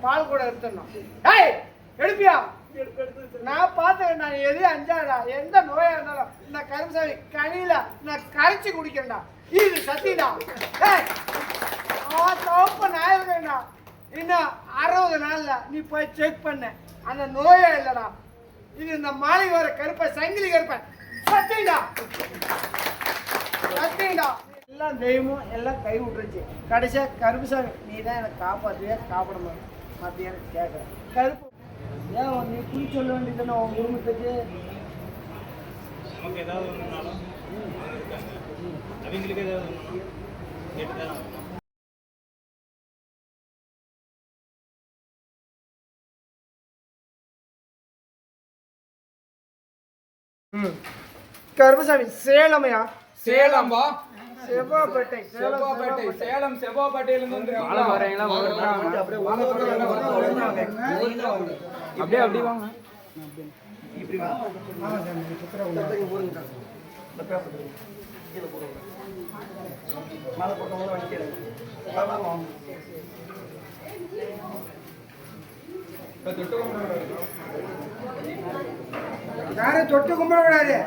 பால் கூட எடுத்துடணும். ஏய் எடுப்பியா? நான் பார்த்தேன். நான் எது அஞ்சாடா, எந்த நோயா இருந்தாலும் இந்த கருப்புசாமி கனியில நான் கரைச்சி குடிக்கிறேன்டா. இது சத்தியடா. தோப்ப நான் இருக்கேன்டா. இன்னும் 60 நாள்ல நீ போய் செக் பண்ண, அந்த நோயா இல்லடா. இது இந்த மாளிகை வர கருப்பை சங்கிலி கருப்பை சத்தியடா. சத்தியடா. எல்லாம் தெய்வமும் எல்லாம் கை விட்டுருச்சு. கடைசியா கருப்புசாமி நீ தான் எனக்கு காப்பாற்றுவியா காப்பாட மாட்டியான்னு கேட்குறேன். கருப்பு ஏன் நீ குறி சொல்ல வேண்டியதுன்னு உன் குடும்பத்துக்கு ஏதாவது ஒன்றுனாலும் அவங்களுக்கு ஏதாவது கேட்டுதான். கருப்பசாமி சேலமையா? சேலம்பா? செவ்வாப்பேட்டை. செவ்வாப்பேட்டை. சேலம் செவ்வாப்பேட்டையிலிருந்து வந்து அப்படியே அப்படி வாங்க. இப்படி யாரும் தொட்டு கும்பிட கூடாது.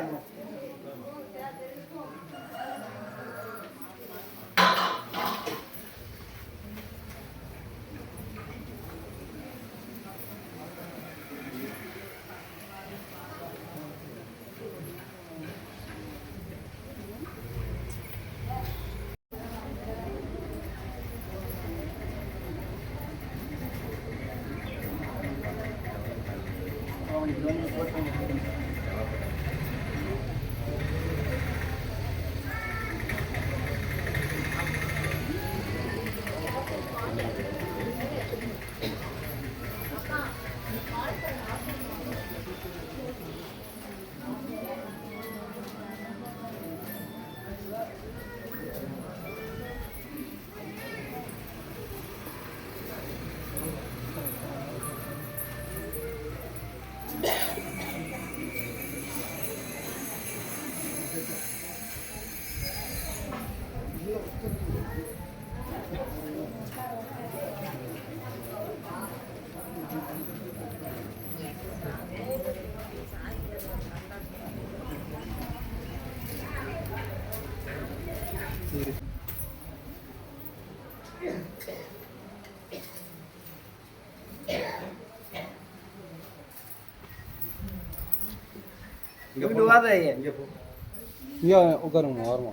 உட்காருங்க வரமா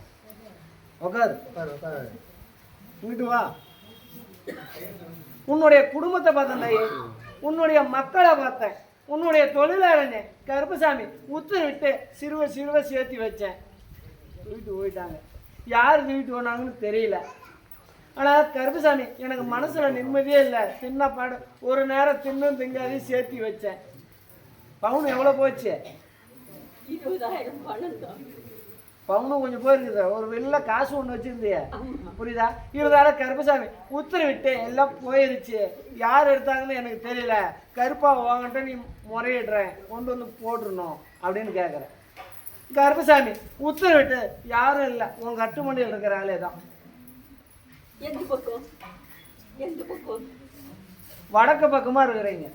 உட்காரு. இங்கிட்டு வா. உன்னுடைய குடும்பத்தை பார்த்தேன், உன்னுடைய மக்களை பார்த்தேன், உன்னுடைய தொழிலாளன் கருப்பசாமி உத்தரவிட்டு சிறுவ சிறுவ சேர்த்து வச்சேன். வீட்டு போயிட்டாங்க. யார் வீட்டு போனாங்கன்னு தெரியல. ஆனால் கருப்பசாமி எனக்கு மனசுல நிம்மதியே இல்லை. தின்ன பாடு ஒரு நேரம் தின்னும் திங்காதையும் சேர்த்து வச்சேன். பவுன் எவ்வளோ போச்சு? 20,000 பணம் தான். பவுனும் கொஞ்சம் போயிருக்குது. ஒரு வெளில காசு ஒன்று வச்சிருந்திய, புரியுதா? 20,000 கருப்பசாமி உத்தரவிட்டு எல்லாம் போயிருச்சு. யார் எடுத்தாங்கன்னு எனக்கு தெரியல. கருப்பா வாங்கிட்ட நீ முறையிடுறேன், கொண்டு வந்து போட்டுருணும் அப்படின்னு கேட்குறேன். கருப்பசாமி உத்தரவிட்டு யாரும் இல்லை, உன் கட்டுமண்டியில் இருக்கிற ஆளே தான். எந்த பக்கம்? எந்த பக்கம்? வடக்கு பக்கமா இருக்கிறீங்க.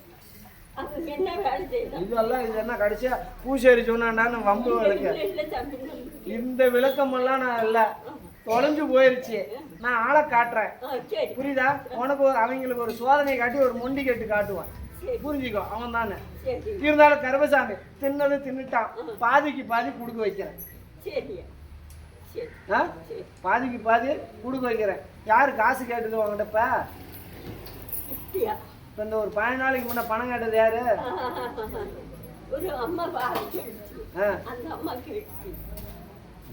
என்ன வேலை செய்யலாம்? இதெல்லாம் இது என்ன கடைசியா பூசேரி சொன்னான்னு வம்பு இருக்கு. இந்த விளக்கமெல்லாம் நான் இல்லை, தொலைஞ்சு போயிருச்சு. நான் ஆளை காட்டுறேன், புரியுதா? உனக்கு அவங்களுக்கு ஒரு சோதனை காட்டி ஒரு மொண்டி கட்டு காட்டுவான், புரிஞ்சுக்கோ. அவன் தானே. இருந்தாலும் கருப்பசாமி தின்னது தின்னுட்டான். பாதிக்கு பாதி கொடுக்க வைக்கிறேன். பாதிக்கு பாதி கொடுக்க வைக்கிறேன். யாரு காசு கேட்டது உங்ககிட்ட? இப்ப இந்த ஒரு 15 நாளைக்கு முன்ன பணம் கேட்டது யாரு? ஒரு அம்மா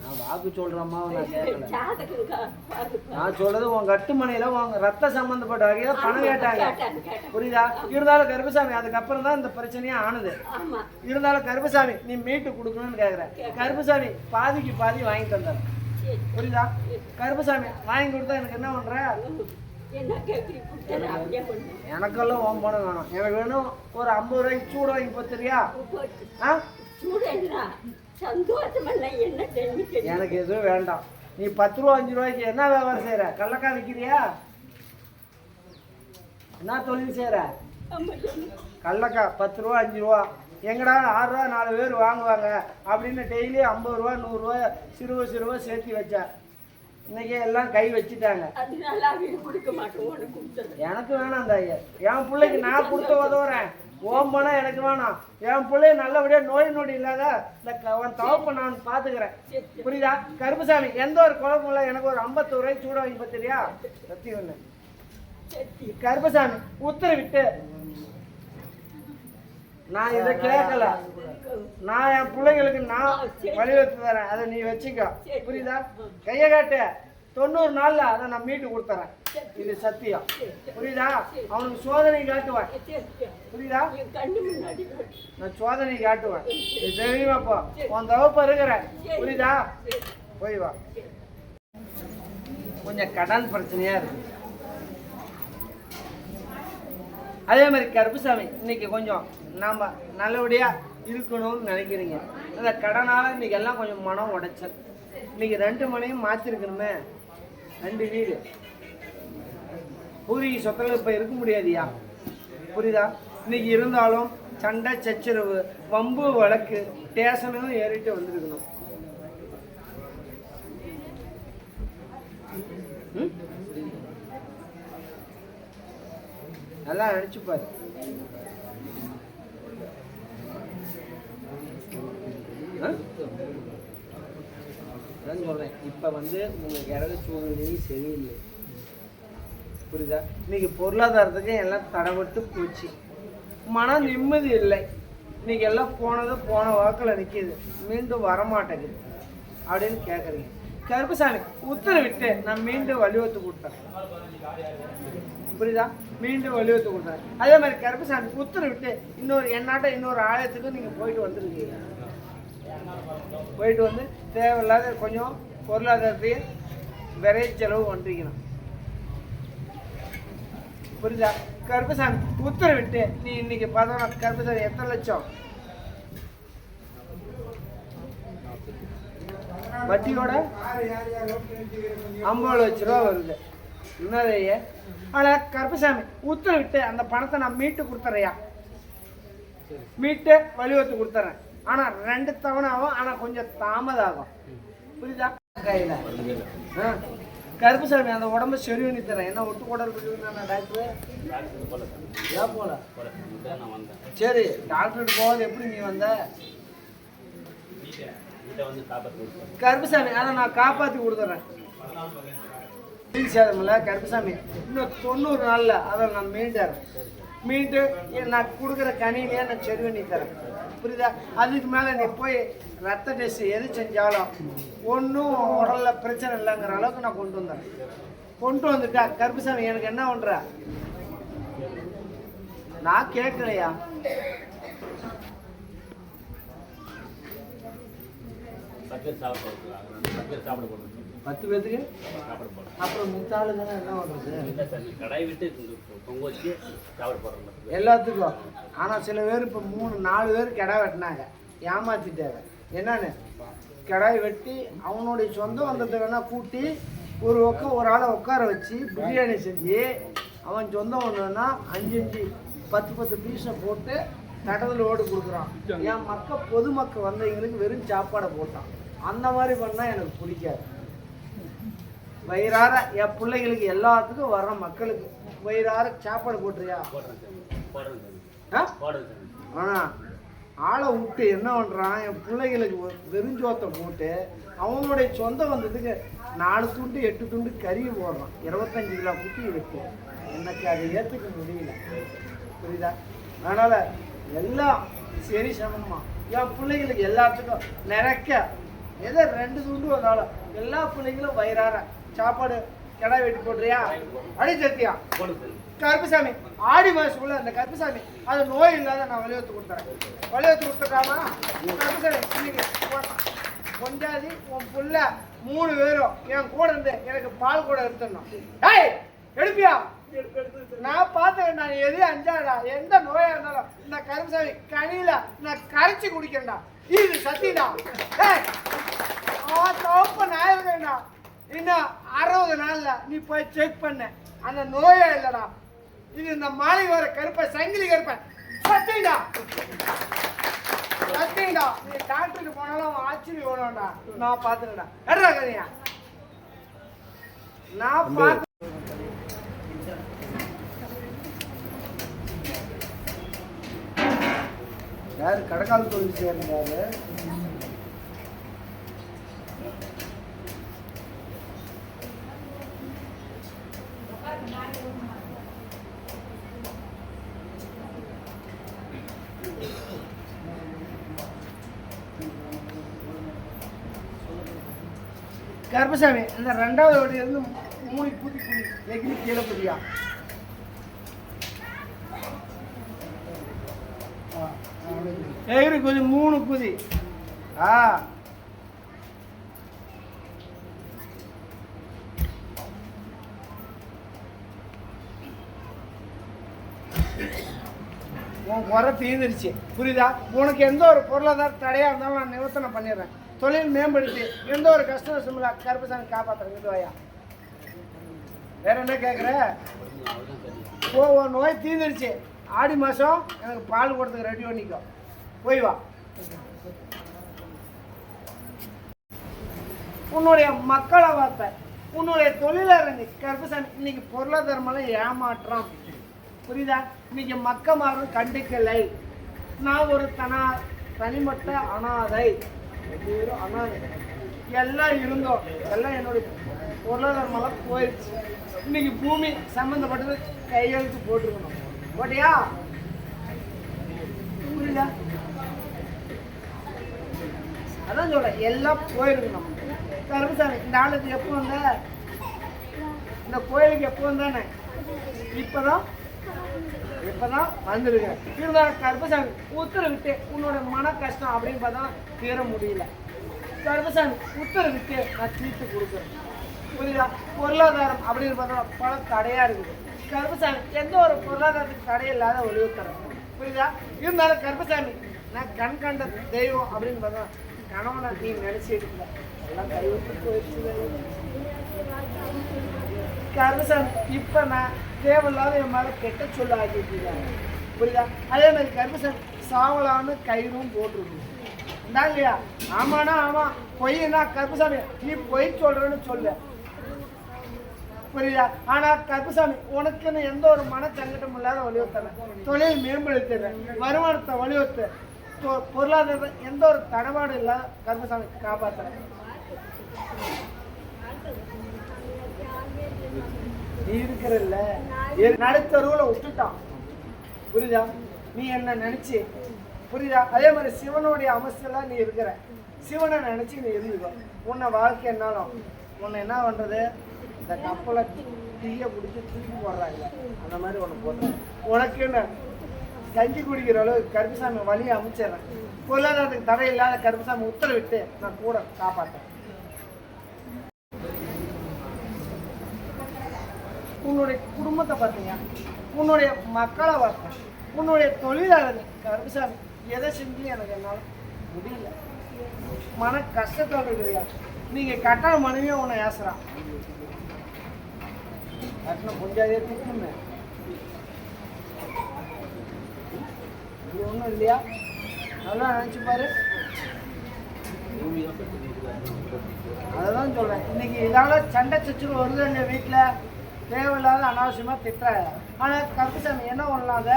நான் வாக்கு சொல்ற அம்மாவை நான் கேட்கல. நான் சொல்றது உன் கட்டுமனையில உங்க ரத்த சம்பந்தப்பட்ட வகையில பணம் கேட்டாங்க, புரியுதா? இருந்தாலும் கருப்பசாமி அதுக்கப்புறம் தான் இந்த பிரச்சனையே ஆனது. இருந்தாலும் கருப்பசாமி நீ மீட்டு கொடுக்கணும்னு கேக்குற. கருப்பசாமி பாதிக்கு பாதி வாங்கி தந்தார், புரியுதா? கருப்பசாமி வாங்கி கொடுத்தா எனக்கு என்ன பண்ற? எனக்கெல்லாம் உன் பணம் வேணும். எனக்கு வேணும் ஒரு 50 ரூபாய்க்கு சூடு வாங்கி போத்துறியா? எனக்கு எதுவும் வேண்டாம். நீ 10 ரூபா 5 ரூபாய்க்கு என்ன வியாபாரம் செய்யற? கள்ளக்கா விற்கிறியா? என்ன தொழில் செய்கிற? அம்மா சொல்லு. கடலக்கா 10 ரூபா 5 ரூபா, எங்கடா 6 ரூபா 4 பேர் வாங்குவாங்க அப்படின்னு டெய்லி 50 ரூபா 100 ரூபா சிறுவ சேர்த்து வச்சேன். இன்னைக்கு எல்லாம் கை வச்சுட்டாங்க. அதனால அவங்க கொடுக்க மாட்டோம், உனக்கு கொடுத்துறேன். எனக்கு வேணாம் அந்த ஐயா, என் பிள்ளைக்கு நான் கொடுத்து உதவுறேன். ஓம் பணம் எனக்கு வேணாம். என் பிள்ளைய நல்லபடியாக நோய் இல்லாத இந்த அவன் தவப்பை நான் பார்த்துக்கிறேன். புரியுதா? கருப்புசாமி எந்த ஒரு குழப்பம் இல்லை. எனக்கு ஒரு 51 ரூபாய்க்கு சூட வாங்கி பார்த்துறியா? சத்தி ஒன்று. கருப்பசாமி உத்தரவிட்டு நான் இதை கேட்கல. நான் என் பிள்ளைங்களுக்கு நான் வழிவகுத்து தரேன், அதை நீ வச்சுக்க. புரியுதா? கையை காட்டு. 90 நாள்ல அதை நான் மீட்டு கொடுத்துறேன். இது சத்தியம். புரியுதா? அவனுக்கு சோதனை காட்டுவேன். புரியுதா? நான் சோதனை காட்டுவேன். இது தெரியுமாப்பா? உன் தவப்ப இருக்கிறேன். புரியுதா? போய் வா. கொஞ்சம் கடன் பிரச்சனையா இருக்கு. அதே மாதிரி கருப்புசாமி இன்னைக்கு கொஞ்சம் நாம் நல்லபடியாக இருக்கணும்னு நினைக்கிறீங்க. அந்த கடனால் இன்னைக்கு எல்லாம் கொஞ்சம் மனம் உடைச்சல். இன்னைக்கு 2 மனையும் மாற்றிருக்கணுமே. 2 வீடு பூர்வீக சொத்தில் இப்போ இருக்க முடியாதியா. புரியுதா? இன்னைக்கு இருந்தாலும் சண்டை சச்சரவு வம்பு வழக்கு ஸ்டேஷனும் ஏறிட்டு வந்திருக்கணும். நல்லா நினைச்சுப்பாரு. சொல்றேன், இப்ப உங்க கிரக சூழ்நிலையும் சரியில்லை. புரியுதா? இன்னைக்கு பொருளாதாரத்துக்கு எல்லாம் தடப்பட்டு போச்சு. மன நிம்மதி இல்லை. இன்னைக்கு எல்லாம் போன வாக்கில் நிற்கிது, மீண்டும் வரமாட்டேங்குது அப்படின்னு கேட்குறீங்க. கருப்புசாமி உத்தரவிட்டு நான் மீண்டும் வலியுறுத்தி கொடுத்தேன். புரியுதா? மீண்டும் வலியுறுத்தி கொடுத்தேன். அதே மாதிரி கருப்புசாமி உத்தரவிட்டு இன்னொரு ஆலயத்துக்கு நீங்கள் போயிட்டு வந்துருக்கீங்க. போயிட்டு வந்து தேவையில்லாத கொஞ்சம் பொருளாதாரத்தையும் விரை செலவு பண்ணிருக்கணும். புரியுதா? கருப்புசாமி உத்தரவிட்டு நீ இன்னைக்கு பார்த்தோம்னா கருப்புசாமி எத்தனை லட்சம் வட்டியோட 50 லட்ச ரூபா வருது. என்னதையே? ஆனால் கருப்புசாமி உத்தரவிட்டு அந்த பணத்தை நான் மீட்டு கொடுத்துறையா, மீட்டு வலியுறுத்தி கொடுத்துறேன். ஆனால் 2 தவணை ஆகும், ஆனால் கொஞ்சம் தாமதம் ஆகும். புரியுதா? கையில் கருப்புசாமி அந்த உடம்பு சரி பண்ணி தரேன். என்ன ஒட்டு குடல் இருக்குதுன்னா டாக்டரு ஏன் போல? சரி, டாக்டருக்கு போகாது எப்படி நீ வந்த? கருப்புசாமி அதை நான் காப்பாற்றி கொடுத்துட்றேன். சேதமில்ல கருப்புசாமி இன்னும் 90 நாளில் அதை நான் மீண்டு நான் கொடுக்குற கனியிலேயே நான் சரி பண்ணி தரேன். புரியுதா? அதுக்கு மேலே நீ போய் ரத்த டெஸ்ட் எது செஞ்சாலும் ஒன்றும் உடலில் பிரச்சனை இல்லைங்கிற அளவுக்கு நான் கொண்டு வந்துட்டா கருப்புசாமி எனக்கு என்ன பண்ணுற? நான் கேட்கலையா? பத்து பேத்துக்கு அப்புறம் மித்தாளுங்க என்ன பண்றது? எல்லாத்துக்கும். ஆனால் சில பேர் இப்போ 3-4 பேர் கிடாய் வெட்டினாங்க, ஏமாத்திட்டாங்க. என்னன்னு கிடாய் வெட்டி அவனுடைய சொந்த வந்தத்தை வேணா கூட்டி ஒரு ஆளை உட்கார வச்சு பிரியாணி செஞ்சு அவன் சொந்தம் ஒன்றுன்னா 5 10 பீஸை போட்டு கடவுள் ஓடு கொடுக்குறான். என் பொதுமக்கள் வந்தவங்களுக்கு வெறும் சாப்பாடை போட்டான். அந்த மாதிரி பண்ணால் எனக்கு பிடிக்காது. வயிறார என் பிள்ளைங்களுக்கு எல்லாத்துக்கும் வர்ற மக்களுக்கு வயிறார சாப்பாடு போட்டுறியா? ஆனால் ஆளை விட்டு என்ன பண்ணுறான், என் பிள்ளைங்களுக்கு வெறுஞ்சோத்தை போட்டு அவனுடைய சொந்த வந்ததுக்கு 4 துண்டு 8 துண்டு கறி போடுறான். 25 கிலோ குட்டி இருக்கு. எனக்கு அதை ஏற்றுக்க முடியல. புரியுதா? அதனால் எல்லாம் சரி சமமா என் பிள்ளைங்களுக்கு எல்லாத்துக்கும் நிறைக்க ஏதோ 2 துண்டு வந்தாலும் எல்லா பிள்ளைங்களும் வயிறார சாப்பாடு கிடாய் வெட்டி போடுறியா? அடி சத்தியா கருப்புசாமி ஆடி மாசத்துக்குள்ள அந்த கருப்புசாமி அது நோய் இல்லாத நான் வலியுறுத்தி கொடுத்துட்டாமா? கருப்புசாமி இன்னைக்கு கொஞ்சாதி உன் புள்ள 3 பேரும் என் கூட இருந்து எனக்கு பால் கூட எடுத்துடணும். ஏய் எடுப்பியா? நான் பார்த்தேன். நான் எது அஞ்சாடா, எந்த நோயா இருந்தாலும் இந்த கருப்புசாமி கனியில நான் கரைச்சி குடிக்கிறேன்டா. இது சத்தியடா. தோப்ப நான் இருக்கேன்டா. இன்னும் 60 நாள்ல நீ போய் செக் பண்ண அந்த நோயே இல்லடா. இது இந்த மாலை வர கருப்பை சங்கிலி கருப்பை சத்தியடா சத்தியடா. நீ டாக்டருக்கு போனாலும் அவன் ஆச்சரியம் வேணும்டா. நான் பார்த்துக்கடா எடுறா கதையா நான் பார்த்து. யாரு கடக்கால் தொழில் சேர்ந்தாரு? கருப்பசாமி அந்த ரெண்டாவது வடியில இருந்து மூணு குதி குதி எகிரி கீழே குதியா. எகிரி குதி 3 குதி. உன் குறை தீர்ந்துருச்சு புரியுதா? உனக்கு எந்த ஒரு பொருளாதார தடையா இருந்தாலும் நான் நிவர்த்தனை பண்ணிடுறேன். தொழில் மேம்படுத்தி எந்த ஒரு கஷ்ட நஷ்டமில்ல கருப்பசாமி காப்பாற்றுறேன். இதுவாயா வேற என்ன கேட்குற? நோய் தீர்ந்துருச்சு. ஆடி மாதம் எனக்கு பால் கொடுத்துக்க ரெடி பண்ணிக்கோ. போய் வா. உன்னுடைய மக்களை வார்த்தை உன்னுடைய தொழிலாளர் கருப்பசாமி இன்னைக்கு பொருளாதாரமெல்லாம் ஏமாற்றம் புரியுதா? இன்னைக்கு மக்க மாறும் கண்டுக்கலை. நான் ஒரு தனிமட்ட அனாதை அனாதை எல்லாம் இருந்தோம். எல்லாம் என்னுடைய பொருளாதாரமெல்லாம் போயிடுச்சு. இன்னைக்கு பூமி சம்மந்தப்பட்டது கையெழுத்து போட்டுருக்கணும். ஓட்டியா புரியுதா? அதான் சொல்றேன் எல்லாம் போயிருக்கணும். கருப்பசாமி இந்த ஆளுக்கு எப்போ வந்த? இந்த கோயிலுக்கு எப்போ வந்தானே? இப்பதான் வந்துருக்கேன். இருந்தாலும் கருப்பசாமி உத்தரவிட்டு உன்னோட மன கஷ்டம் அப்படின்னு பார்த்தா தீர முடியல. கருப்பசாமி உத்தரவிட்டு நான் தீர்த்து கொடுக்குறேன். புரியுதா? பொருளாதாரம் அப்படின்னு பார்த்தா பல தடையா இருக்குது. கருப்பசாமி எந்த ஒரு பொருளாதாரத்துக்கு தடையில்லாத ஒளிவுத்தரேன். புரியுதா? இருந்தாலும் கருப்பசாமி நான் கண் கண்ட தெய்வம் அப்படின்னு பார்த்தா கணவனை நீ நினைச்சிட்டு இருக்க எல்லாம் கைவிட்டு போயிடுச்சு. கருப்பசாமி இப்ப நான் தேவையில்லாத என் மேல கெட்ட சொல்ல ஆகிட்டு புரியுதா? அதே மாதிரி கருப்பசாமி சாவலான்னு கயிறும் போட்டுருக்கு இல்லையா? ஆமாண்ணா ஆமா பொய்னா கருப்பசாமி நீ பொய் சொல்றேன்னு சொல்லு புரியுதா? ஆனா கருப்பசாமி உனக்குன்னு எந்த ஒரு மன சங்கடம் இல்லாத வலியுறுத்தன தொழில் மேம்படுத்துறேன். வருமானத்தை வலியுறுத்து பொருளாதார எந்த ஒரு தடபாடு இல்லாத கருப்பசாமி காப்பாற்றுறேன். நீ இருக்கிறல்ல நடுத்தருவுல விட்டுட்டான் புரியுதா? நீ என்ன நினைச்சு புரியுதா? அதே மாதிரி சிவனுடைய அமைச்செல்லாம் நீ இருக்கிற. சிவனை நினைச்சு நீ இருந்துக்கோ. உன்னை வாழ்க்கை என்னாலும் உன்னை என்ன பண்றது? இந்த கப்பலை தீய பிடிச்சி தூக்கி போடுறாங்க அந்த மாதிரி உன்னை போடுறேன். உனக்குன்னு கஞ்சி குடிக்கிற அளவுக்கு கருப்பசாமி வழியை அமைச்சிடுறேன். பொருளாதாரத்துக்கு தடை இல்லாத கருப்பசாமி உத்தரவிட்டு நான் கூட காப்பாற்றேன். உன்னுடைய குடும்பத்தை பார்த்தீங்க, உன்னுடைய மக்களை பார்த்தேன், உன்னுடைய தொழிலாளர் கருப்பசாமி எதை செஞ்சு எனக்கு என்னால் முடியல. மன கஷ்டத்தோடு இருக்கிறீங்க. நீங்க கட்டண மனைவியே உன்னை ஏசுறான். கட்டணம் கொஞ்சம் திட்டுமே இது ஒன்றும் இல்லையா? நல்லா நினைச்சு பாரு. அதான் சொல்றேன். இன்னைக்கு இதால சண்டை சச்சுரு வருது எங்க வீட்டுல. தேவையில்லாத அனாவசியமா திட்டுற. ஆனா கருப்பசாமி என்ன பண்ணலாத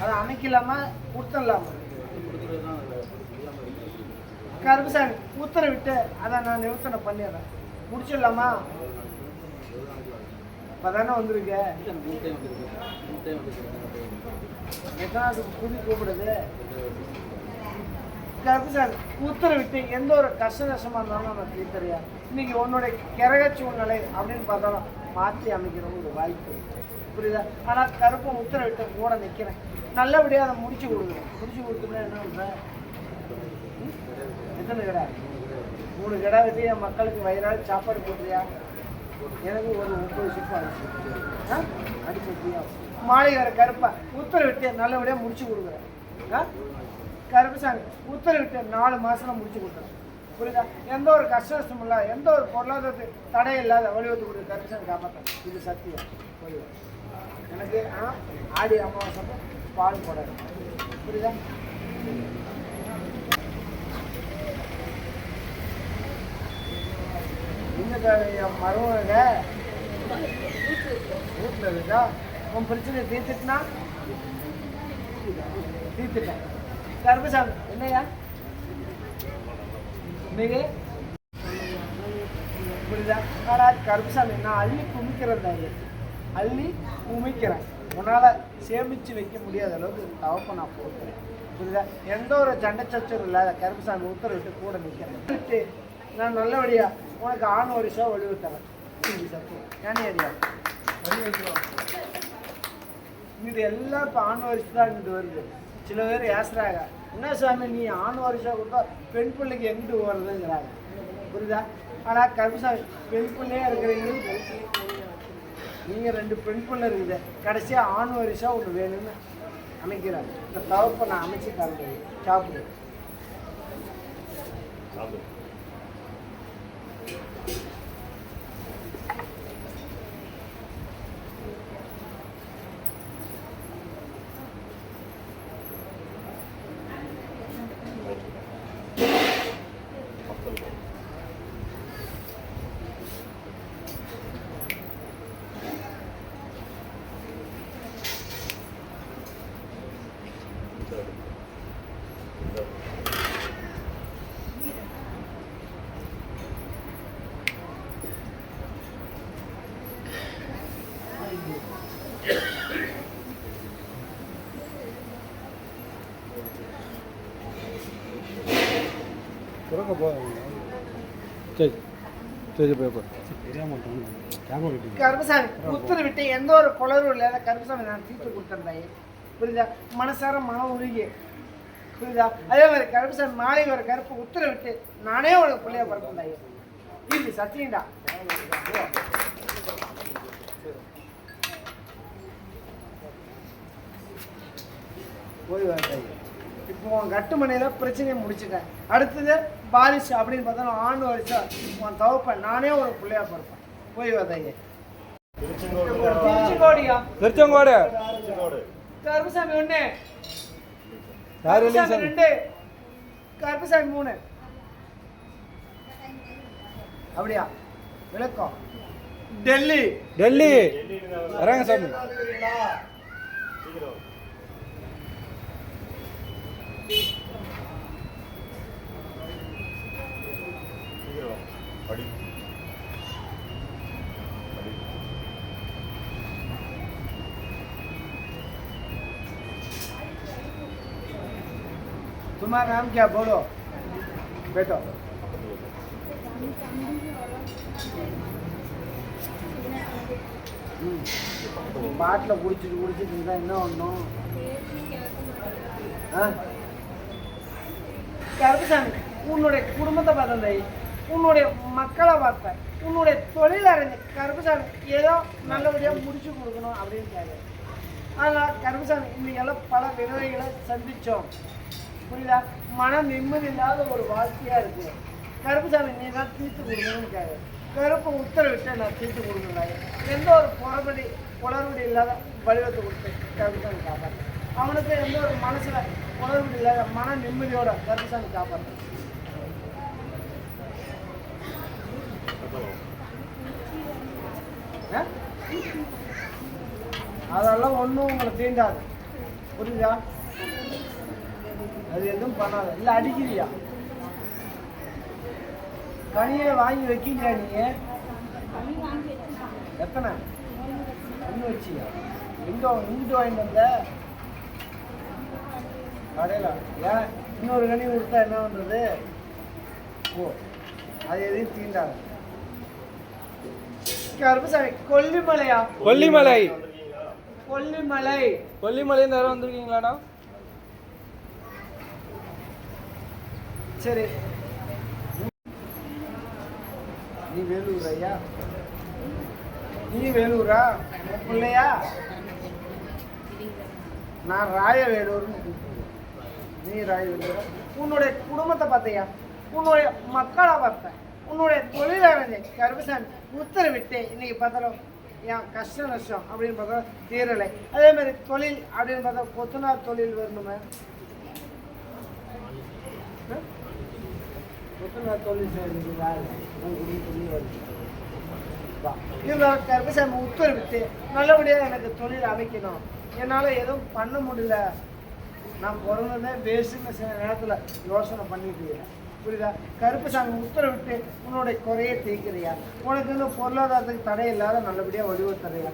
அதை அமைக்கலாமா கொடுத்துடலாமா? கருப்பசாமி உத்தரவிட்டு அதை நான் நிவர்த்தனை பண்ணிடுறேன். முடிச்சிடலாமா? இப்பதானே வந்திருக்க. எத்தனாவது புதி கூப்பிடுது? கருப்பசாமி உத்தரவிட்டு எந்த ஒரு கஷ்ட நஷ்டமா இருந்தாலும் நம்ம தீர்த்தறியா. இன்னைக்கு உன்னுடைய கிரக சூழ்நிலை அப்படின்னு பார்த்தாலும் மாற்றி அமைக்கிறோம் ஒரு வாய்ப்பு புரியுதா? ஆனால் கருப்பம் உத்தரவிட்டு கூட நிற்கிறேன். நல்லபடியாக அதை முடிச்சு கொடுக்குறேன். முடிச்சு கொடுத்துனா என்ன பண்ணுறேன்? எத்தனை கடை? 3 கடை வெட்டி என் மக்களுக்கு வயிறாக சாப்பாடு போட்டுறியா? எனக்கு ஒரு 30 சிப்பு அடிச்சுட்டியா? மாலை வர கருப்பை உத்தரவிட்டு நல்லபடியாக முடிச்சு கொடுக்குறேன். கருப்பசாமி உத்தரவிட்டு 4 மாசத்துல முடிச்சு கொடுத்துறேன். புரியுதா? எந்த ஒரு கஷ்ட நஷ்டம் இல்லை, எந்த ஒரு பொருளாதாரத்துக்கு தடை இல்லாத வழிவகுத்து கொடுக்குற கருப்பசாமி காப்பாற்ற. இது சத்தியம். எனக்கு ஆடி அமாவாசை பால் போடாது, புரியுதா? இன்னும் மருமக வீட்டில் இருக்கா? உன் பிரச்சனை தீர்த்துட்டுனா தீர்த்துட்டேன். கருப்பசாமி என்னையா இன்னைக்கு புரியுதா? ஆனால் கருப்பசாமி நான் அள்ளி குமிக்கிறேன், அள்ளி குமிக்கிறேன். உன்னால் சேமித்து வைக்க முடியாத அளவுக்கு தவப்பை நான் போட்டுறேன், புரியுதா? எந்த ஒரு சண்டை சச்சரும் இல்லாத கருப்பசாமி உத்தரவிட்டு கூட நிற்கிறேன். நான் நல்லபடியாக உனக்கு ஆண் வருஷம் ஒளிவு தரேன். ஏன்னா ஏரியா வழி வைக்கிறோம். இது எல்லாம் இப்போ ஆண் வருஷம் தான் இங்கிட்டு வருது. சில பேர் ஏசுறாங்க, என்ன சாமி நீ ஆண் வருஷம் கொடுத்தா பெண் பிள்ளைக்கு எங்கிட்டு வருதுங்கிறாங்க, புரியுதா? ஆனால் கருப்பசாமி பெண் பிள்ளையே இருக்கிறீங்க, நீங்கள் 2 பெண் பிள்ளை இருக்குது, கடைசியாக ஆண் வருஷம் ஒன்று வேணும்னு அமைக்கிறாங்க. இந்த தவப்பை நான் அமைச்சு தரேன், சாப்பிடு. கருப்பசாமி உத்தரவிட்டு எந்த ஒரு குளரும் இல்லாத கருப்பசாமி நான் தீர்த்து கொடுத்துருந்தாயே, புரியுதா? மனசார மனம் உருகி, புரியுதா? அதே மாதிரி கருப்பசாமி மாலை ஒரு கருப்பு உத்தரவிட்டு நானே உனக்கு பிள்ளைய பிறந்தாயே, இது சத்தியம்டா. போய் வரட்டாய். இப்போ உன் கட்டுமனையில் பிரச்சனையை முடிச்சுட்டேன். அடுத்தது பாலிஷ் அப்படின்னு பார்த்தா ஆண் வருஷம் உன் தவப்பேன் நானே ஒரு பிள்ளையா பிறப்பேன். போய் வரட்டாய். திருச்செங்கோடியா? திருச்செங்கோடு. கருப்பசாமி 1, கருப்பசாமி 2, கருப்பசாமி 3. அப்படியா? விளக்கம் டெல்லி. டெல்லி வரங்க சாமி. तुम्हारा नाम क्या बोलो बेटो? பாட்டில் குடிச்சிட்டு இருந்தா என்ன ஒன்றும். கருப்பசாமி உன்னுடைய குடும்பத்தை பார்த்தேன், உன்னுடைய மக்களை பார்த்தேன், உன்னுடைய தொழில் அறிஞ்சு கருப்பசாமி ஏதோ நல்லபடியாக முடிச்சு கொடுக்கணும் அப்படின்னு கேட்குறேன். ஆனால் கருப்பசாமி இன்னைக்கெல்லாம் பல விதவைகளை சந்தித்தோம், புரியுதா? மன நிம்மதி இல்லாத ஒரு வாழ்க்கையாக இருக்குது. கருப்பசாமி நீ தான் தீர்த்து கொடுக்கணும்னு கேட்குறேன். கருப்பை உத்தரவிட்டு நான் தீர்த்து கொடுக்குறாங்க. எந்த ஒரு குளறுபடி இல்லாத வடிவத்தை கொடுத்து கருப்பசாமி காப்பாற்று. அவனுக்கு எந்த ஒரு மனசில் குளறுபடி இல்லாத மன நிம்மதியோட கருப்பசாமி காப்பாற்று. அதெல்லாம் ஒன்றும் உங்களை தீண்டாது, புரியுதா? அது எதுவும் பண்ணாது. இல்லை அடிக்கிறியா? கனியை வாங்கி வைக்கிறியா? நீ எத்தனை ஒன்று வச்சியா? இங்கிட்டு வாங்கிட்டு வந்த கடையில்? ஏன் இன்னொரு கனி கொடுத்தா என்ன பண்ணுறது? ஓ, அது எதையும் தீண்டாது. கருப்பசாமி கொல்லிமலையா? கொல்லிமலை. கொல்லிமலை. கொல்லிமலையில யாரும் வந்திருக்கீங்களாடா? சரி, நீ வேலூர் ஐயா? நீ வேலூரா? பிள்ளையா? நான் ராயவேலூர்னு கூப்பிடுவேன். நீ ராயவேலூரா? உன்னுடைய குடும்பத்தை பார்த்தையா? உன்னுடைய மக்களை பார்த்தேன், உன்னுடைய தொழிலாளர் கருப்பசாமி உத்தரவிட்டு இன்னைக்கு பார்த்தாலும் என் கஷ்ட நஷ்டம் அப்படின்னு பார்த்தா தீரலை. அதே மாதிரி தொழில் அப்படின்னு பார்த்தா கொத்தனார் தொழில் வரணுமே, கொத்தனார் தொழில் செய்யறது இருந்தாலும் கருப்பசாமி உத்தரவிட்டு நல்லபடியாக எனக்கு தொழில் அமைக்கணும். என்னால் எதுவும் பண்ண முடியல, நான் பிறந்ததே வேஸ்ட்டுன்னு சில நேரத்தில் யோசனை பண்ணிட்டு இருக்கேன். புரியுதா? கருப்பசாமி உத்தரவிட்டு உன்னுடைய குறையை தீர்க்கிறியா, உனக்கு இன்னும் பொருளாதாரத்துக்கு தடை இல்லாத நல்லபடியாக வடிவ தரையா.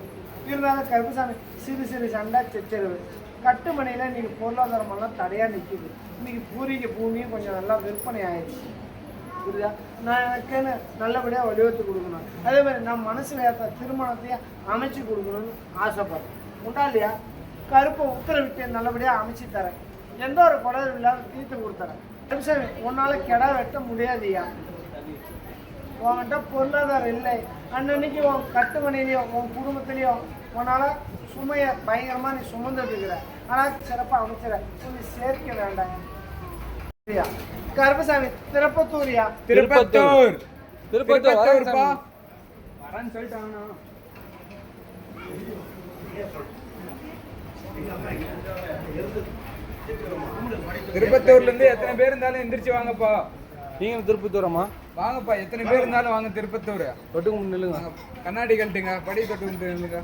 இருந்தாலும் கருப்பசாமி சிறு சிறு சண்டை சச்சரவு கட்டுமனையில் இன்னைக்கு பொருளாதாரமெல்லாம் தடையாக நிற்கிது. இன்னைக்கு பூர்வீக பூமியும் கொஞ்சம் நல்லா விற்பனை ஆயிடுச்சு. புரியுதா? நான் எனக்குன்னு நல்லபடியாக வடிவத்து கொடுக்கணும். அதே மாதிரி நான் மனசில் ஏற்ற திருமணத்தையும் அமைச்சு கொடுக்கணும்னு ஆசைப்படுறேன். உண்டா இல்லையா? கருப்பை உத்தரவிட்டு நல்லபடியாக அமைச்சு தரேன். எந்த ஒரு குடலும் இல்லாத தீர்த்து கொடுத்துறேன். கருப்பசாமி உன்னால் கெடா வெட்ட முடியாதுயா, உன்கிட்ட பொருளாதாரம் இல்லை. அன்னன்னைக்கு உன் கட்டுமனையிலையும் உன் குடும்பத்திலையும் உன்னால் சுமையை பயங்கரமாக நீ சுமந்துட்டுருக்கிற. ஆனால் சிறப்பாக அமைச்சிட கொஞ்சம் சேர்க்க வேண்டாம். கருப்பசாமி திருப்பத்தூரியா? திருப்பத்தூர் திருப்பத்தூர்ப்பா வரேன்னு சொல்லிட்டாங்கண்ணா. திருப்பத்தூர்ல இருந்து எத்தனை பேர் இருந்தாலும் எந்திரிச்சு வாங்கப்பா. நீங்க திருப்பத்தூரம்மா? வாங்கப்பா, எத்தனை பேர் இருந்தாலும் வாங்க. திருப்பத்தூர் தொட்டுக்கு முன்னில்லுங்க. கண்ணாடி கழட்டுங்க, படி தொட்டு நில்லுங்க.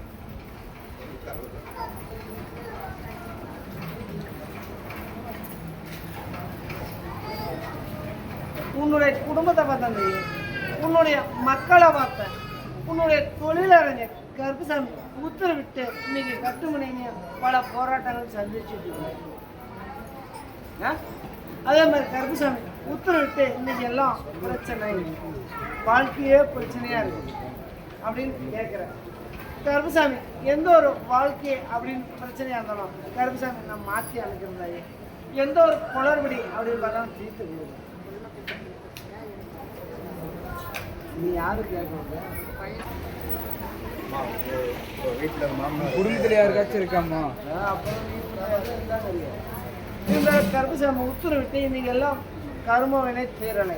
உன்னுடைய குடும்பத்தை பார்த்தேன், உன்னுடைய மக்களை பார்த்தேன், உன்னுடைய தொழிலறிஞர் கருப்பசாமி உத்தரவிட்டு இன்னைக்கு கட்டுமனையும் பல போராட்டங்கள் சந்திச்சுட்டு. அதே மாதிரி கருப்பசாமி உத்தரவிட்டு இன்னைக்கு எல்லாம் பிரச்சனை, வாழ்க்கையே பிரச்சனையா இருக்கு அப்படின்னு கேட்குறேன். கருப்பசாமி எந்த ஒரு வாழ்க்கை அப்படின்னு பிரச்சனையா இருந்தாலும் கருப்பசாமி நான் மாற்றி அனுப்பியிருந்தாயே. எந்த ஒரு குளறுபடி அப்படின்னு பார்த்தாலும் தீர்த்து கொடுக்கும். நீ யாரு கேட்கறது? குடும்பத்துல யாருக்காச்சும் இருக்காமா? இந்த கருப்பசாமி உத்தரவிட்டு இன்னைக்கு எல்லாம் கருமவினை தீரலை,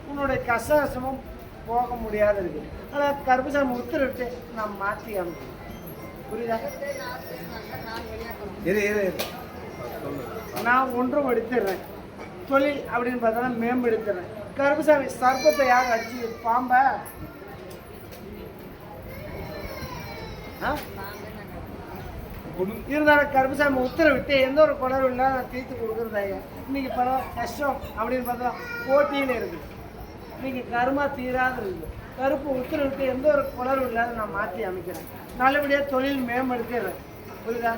உன்னுடைய கஷ்டமும் போக முடியாத இருக்கு. ஆனால் கருப்பசாமி உத்தரவிட்டு நான் மாற்றி அனுப்பேன். புரியுதா? நான் ஒன்றும் எடுத்துடுறேன். தொழில் அப்படின்னு பார்த்தா மேம்படுத்துறேன். கருப்பசாமி சர்ப்பத்தை யார் அடிச்சு பாம்ப இருந்தாலும் கருப்பசாமி உத்தரவிட்டு எந்த ஒரு குளரும் இல்லை நான் தீர்த்து கொடுக்குறதாயா. இன்னைக்கு பரவாயில்ல கஷ்டம் அப்படின்னு பார்த்தா போட்டியில் இருக்குது. இன்னைக்கு கருமா தீராத இருக்குது. கருப்பு உத்தரவிட்டு எந்த ஒரு குளரும் இல்லாத நான் மாற்றி அமைக்கிறேன். நல்லபடியாக தொழில் மேம்படுத்திடுறேன். புரியுதா?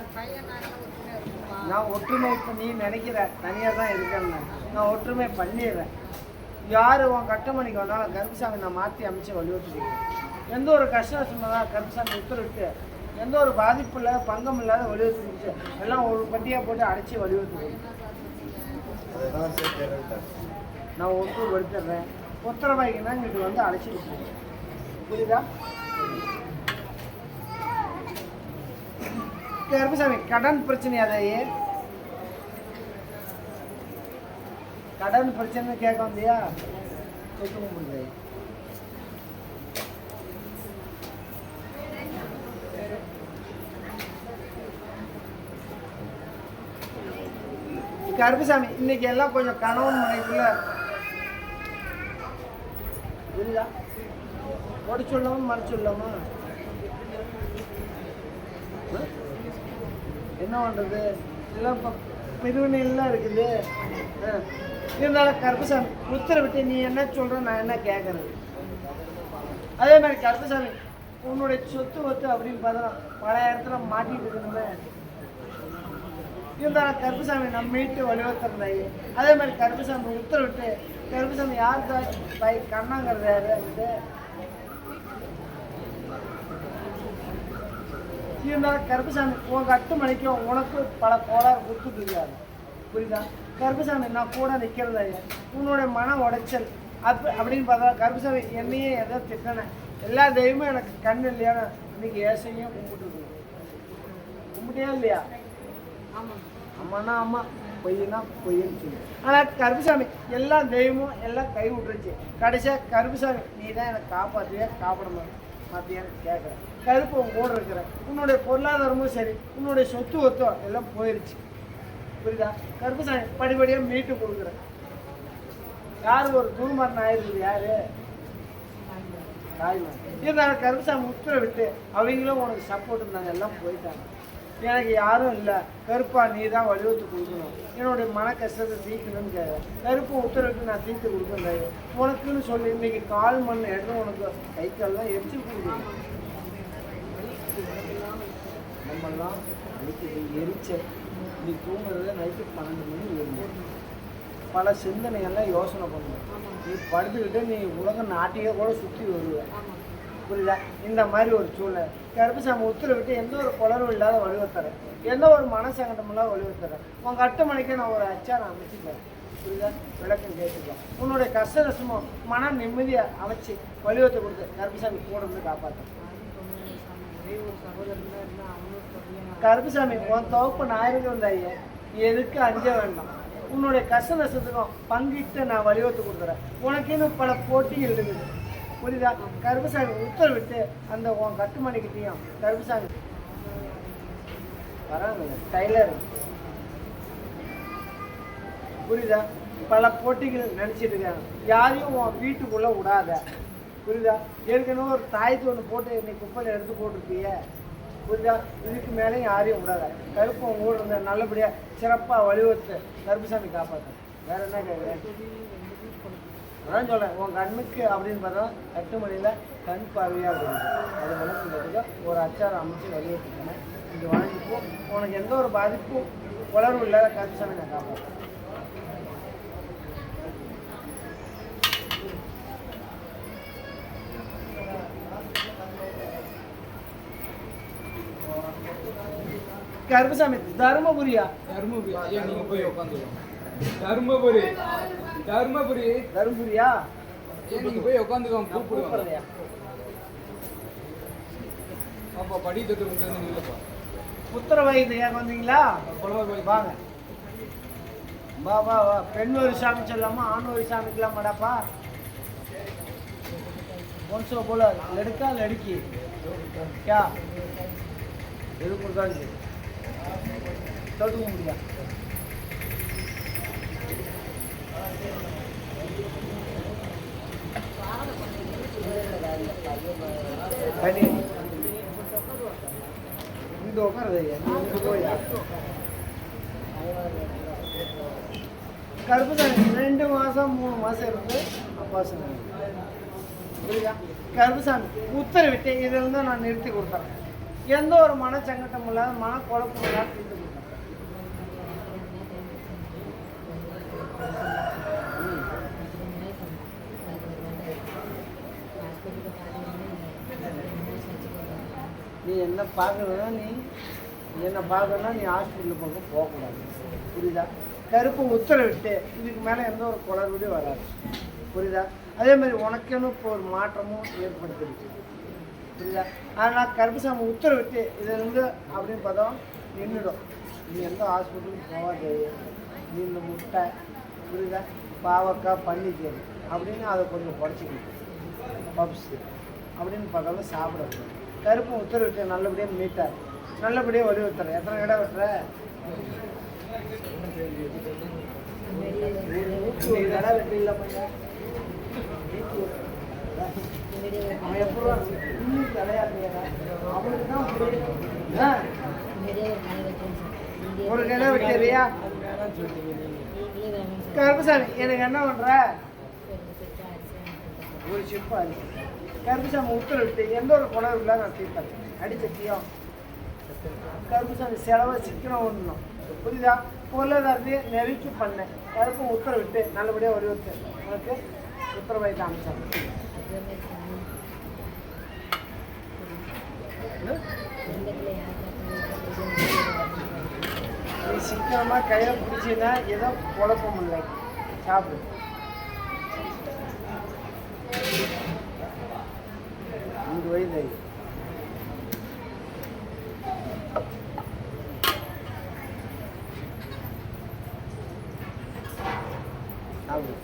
நான் ஒற்றுமை இப்போ நீ நினைக்கிற தனியாக தான் இருக்கேன்னு நான் ஒற்றுமை பண்ணிடுறேன். யார் உன் கட்டுமணிக்கு வந்தாலும் கருப்பசாமி நான் மாற்றி அமைச்சு வலியுறுத்திக்கிறேன். எந்த ஒரு கஷ்டம் சொன்னதான் கருப்பசாமி உத்தரவிட்டு எந்த ஒரு பாதிப்பு இல்லாத பங்கம் இல்லாத வலியுறுத்தி கொடுத்து எல்லாம் ஒரு பட்டியாக போட்டு அடைச்சி வலியுறுத்திக்கிறேன். நான் ஒட்டூர் எடுத்துடுறேன். உத்தரவாய்க்குன்னா இங்கிட்டு வந்து அழைச்சிட்டு போகிறேன். புரியுதா? கருப்பசாமி கடன் பிரச்சனை அதையே கடன் பிரச்சனை கேட்க வந்தியா? சொல்ல முடியாது. கருப்பசாமி இன்னைக்கு எல்லாம் கொஞ்சம் கணவன் மனைக்குள்ள புரியுதா? ஓடி சொல்லாம மறைச்சு சொல்லாமா என்ன பண்ணுறது? எல்லாம் பிரிவினைலாம் இருக்குது. இருந்தாலும் கருப்பசாமி உத்தரவிட்டு நீ என்ன சொல்கிற நான் என்ன கேட்குறது. அதே மாதிரி கருப்பசாமி உன்னுடைய சொத்து ஒத்து அப்படின்னு பார்த்தா பல இடத்துல மாட்டிகிட்டு இருக்கணுமே. இருந்தாலும் கருப்பசாமி நம்ம மீட்டு வலியுறுத்திருந்தாய். அதே மாதிரி கருப்பசாமி உத்தரவிட்டு கருப்பசாமி யார் தாய் கண்ணாங்கிறது யாரு? இருந்தாலும் கருப்பசாமி உன் கட்டுமணிக்கும் உனக்கு பல கோளாறு கொடுத்துட்டு இருக்காரு. புரியுதா? கருப்பசாமி நான் கூட நிற்கிறதா உன்னுடைய மன உடைச்சல் அப்படின்னு பார்த்தா கருப்பசாமி என்னையே எதோ திட்டினேன். எல்லா தெய்வமும் எனக்கு கண் இல்லையான்னு இன்னைக்கு ஏசையும் கும்பிட்டியா இல்லையா? அம்மானா அம்மா, பொய்னா பொய்ன்னு சொல்லி. ஆனால் கருப்பசாமி எல்லா தெய்வமும் எல்லாம் கை விட்டுருச்சு. கடைசியாக கருப்பசாமி நீ தான் எனக்கு காப்பாற்றியா காப்பாட மாட்டியான்னு கேட்குறேன். கருப்பு உன் கூட இருக்கிற உன்னுடைய பொருளாதாரமும் சரி உன்னுடைய சொத்து ஒத்தோ எல்லாம் போயிடுச்சு. புரியுதா? கருப்புசாமி படிப்படியாக மீட்டு கொடுக்குறேன். யார் ஒரு தூர்மரணம் ஆயிருக்குது? யாரு? தாய்மார். இருந்தாலும் கருப்புசாமி உத்தரவிட்டு அவங்களும் உனக்கு சப்போர்ட் இருந்தாங்க, எல்லாம் போயிட்டாங்க. எனக்கு யாரும் இல்லை, கருப்பா நீ தான் வலியுறுத்தி கொடுக்கணும், என்னுடைய மன கஷ்டத்தை தீர்க்கணும்னு கேட்குறேன். கருப்பு உத்தரவிட்டு நான் தீர்த்து கொடுக்குறேன் உனக்குன்னு சொல்லி இன்னைக்கு கால் மண் எடுத்து உனக்கு கை கால்லாம் எரிச்சு கொடுக்கணும். நம்மெல்லாம் அடிக்கடி எரிச்சல். நீ தூங்குறத நைட்டு 12 மணி எழுதும். பல சிந்தனையெல்லாம் யோசனை பண்ணுவேன். நீ படுத்துக்கிட்டு நீ உலக நாட்டையே கூட சுற்றி வருவேன். புரியுதா? இந்த மாதிரி ஒரு சூழ்நிலை கருப்புசாமி உத்தரவிட்டு எந்த ஒரு குளறும் இல்லாத வலுவத்தரேன், எந்த ஒரு மனசங்கடமெல்லாம் வலுவத்தரேன். உங்கள் 8 மணிக்கு நான் ஒரு அச்சாரம் அமைச்சுக்கிறேன். புரியுதா? விளக்கம் கேட்டுக்கலாம். உன்னுடைய கஷ்ட நஷ்டமும் மன நிம்மதியை அமைச்சு வலியுறுத்த கொடுத்து கருப்புசாமி கூட இருந்து காப்பாற்றேன். கருப்புசாமி உன் தொகுப்பு நான் இருக்கிற எதுக்கு அஞ்ச வேண்டாம். உன்னுடைய கஷ்ட நஷ்டத்துக்கும் பங்கிட்டு நான் வலியுறுத்தி கொடுக்குறேன். உனக்குன்னு பல போட்டிகள் இருக்குது. புரியுதா? கருப்புசாமி உத்தரவிட்டு அந்த உன் கட்டுமணிக்கிட்டையும் கருப்புசாமி வராங்க டைலர். புரியுதா? பல போட்டிகள் நினச்சிட்டு இருக்காங்க. யாரையும் உன் வீட்டுக்குள்ளே விடாத. புரியுதா? ஏற்கனவே ஒரு தாயத்து ஒன்று போட்டு இன்னைக்கு குப்பையில் எடுத்து போட்டிருப்பீங்க. புரியுதா? இதுக்கு மேலே யாரையும் விடாத. கருப்பு உங்க கூட இருந்த நல்லபடியாக சிறப்பாக வலியுறுத்து கருப்புசாமி காப்பாற்ற. வேற என்ன கேட்குறேன்? அதான் சொல்கிறேன், உன் கண்ணுக்கு அப்படின்னு பார்த்தா 8 மணியில் கண் பார்வையாக இருக்குது. அது வளர்த்துக்கிறதுக்கு ஒரு அச்சாரம் அமைச்சு வலியுறுத்திக்கிறேன். இங்கே வளர்ந்துப்போ உனக்கு எந்த ஒரு பாதிப்பும் உலர்வு இல்லாத கருப்புசாமி நான் காப்பாற்றேன். கருப்புசாமி தருமபுரியா? தருமபுரி. ஐயா நீங்க போய் உட்காந்துக்கோங்க. தருமபுரி. தருமபுரி. தருமபுரியா? நீங்க போய் உட்காந்துக்கோங்க. கூப்பிடுவாங்க. அப்பா படி தட்டு இல்லப்பா. புத்திர வயது ஏன் வந்தீங்களா? வாங்க. வா வா வா. பெண் ஒரு சாமி சொல்லாமா ஆண் ஒரு சாமிக்கலாமாடாப்பா? ஒன்சோ போல லடுக்கா லடுக்கி क्या எது கொடுத்தாச்சு தொடுக்க முடியா? கனி இந்த உட்காருதையா போயா? கருப்புசாமி 2 மாதம் 3 மாதம் இருந்து அப்பா சொன்னாங்க. புரியுதா? கருப்புசாமி உத்தரவிட்டு இதில் தான் நான் நிறுத்தி கொடுத்தேன். எந்த ஒரு மனச்சங்கட்டம் இல்லாத மன குழப்பம் இல்லாத தீர்த்து கொடுத்தேன். நீ என்ன பார்க்கணுன்னா நீ என்னை பார்க்கணுன்னா நீ ஹாஸ்பிட்டல் பக்கம் போகக்கூடாது. புரியுதா? கருப்பு உத்தரவிட்டு இதுக்கு மேலே எந்த ஒரு குளறுபடியும் வராது. புரியுதா? அதே மாதிரி உனக்குன்னு இப்போ ஒரு மாற்றமும் ஏற்படுத்திடுச்சு. புரியுதா? ஆனால் கருப்புசாமி உத்தரவிட்டு இதிலிருந்து அப்படின்னு பார்த்தா நின்றுடும். நீ எந்த ஹாஸ்பிட்டலுக்கு போகாது. நீ இந்த முட்டை புரியுதா பாவக்காய் பன்னிக்கேது அப்படின்னு அதை கொஞ்சம் குறைச்சிக்கணும். பப்ஸு அப்படின்னு பார்த்தாலும் சாப்பிட கருப்பு உத்தரவிட்டு நல்லபடியாக மீட்டார், நல்லபடியாக வலியுறுத்துற. எத்தனை கடை வெட்டுற? கடை வெட்டி இல்லை பையன். அவன் எப்போ இன்னும் கிடையாது. அவனுக்கு தான் ஒரு கடை வெட்டியா? கருப்புசாமி எனக்கு என்ன பண்ற? ஒரு சிப்பா இருக்கு. கருப்புசாமி உத்தரவிட்டு எந்த ஒரு குணம் இல்லை நான் தீர்த்தேன். அடிச்சட்டியும் கருப்புசாமி செலவை சிக்கனம் ஒண்ணும். புரியுதா? பொருளாதாரத்தையே நெருக்கி பண்ணேன். கருப்பு உத்தரவிட்டு நல்லபடியாக வலியுறுத்து உனக்கு உத்தரவாயிட்டு அமைச்சாங்க. நீ சிக்கனமாக கையை பிடிச்சின்னா ஏதோ குழப்பம் இல்லை. சாப்பிடு. இந்த வயது சாப்பிடு.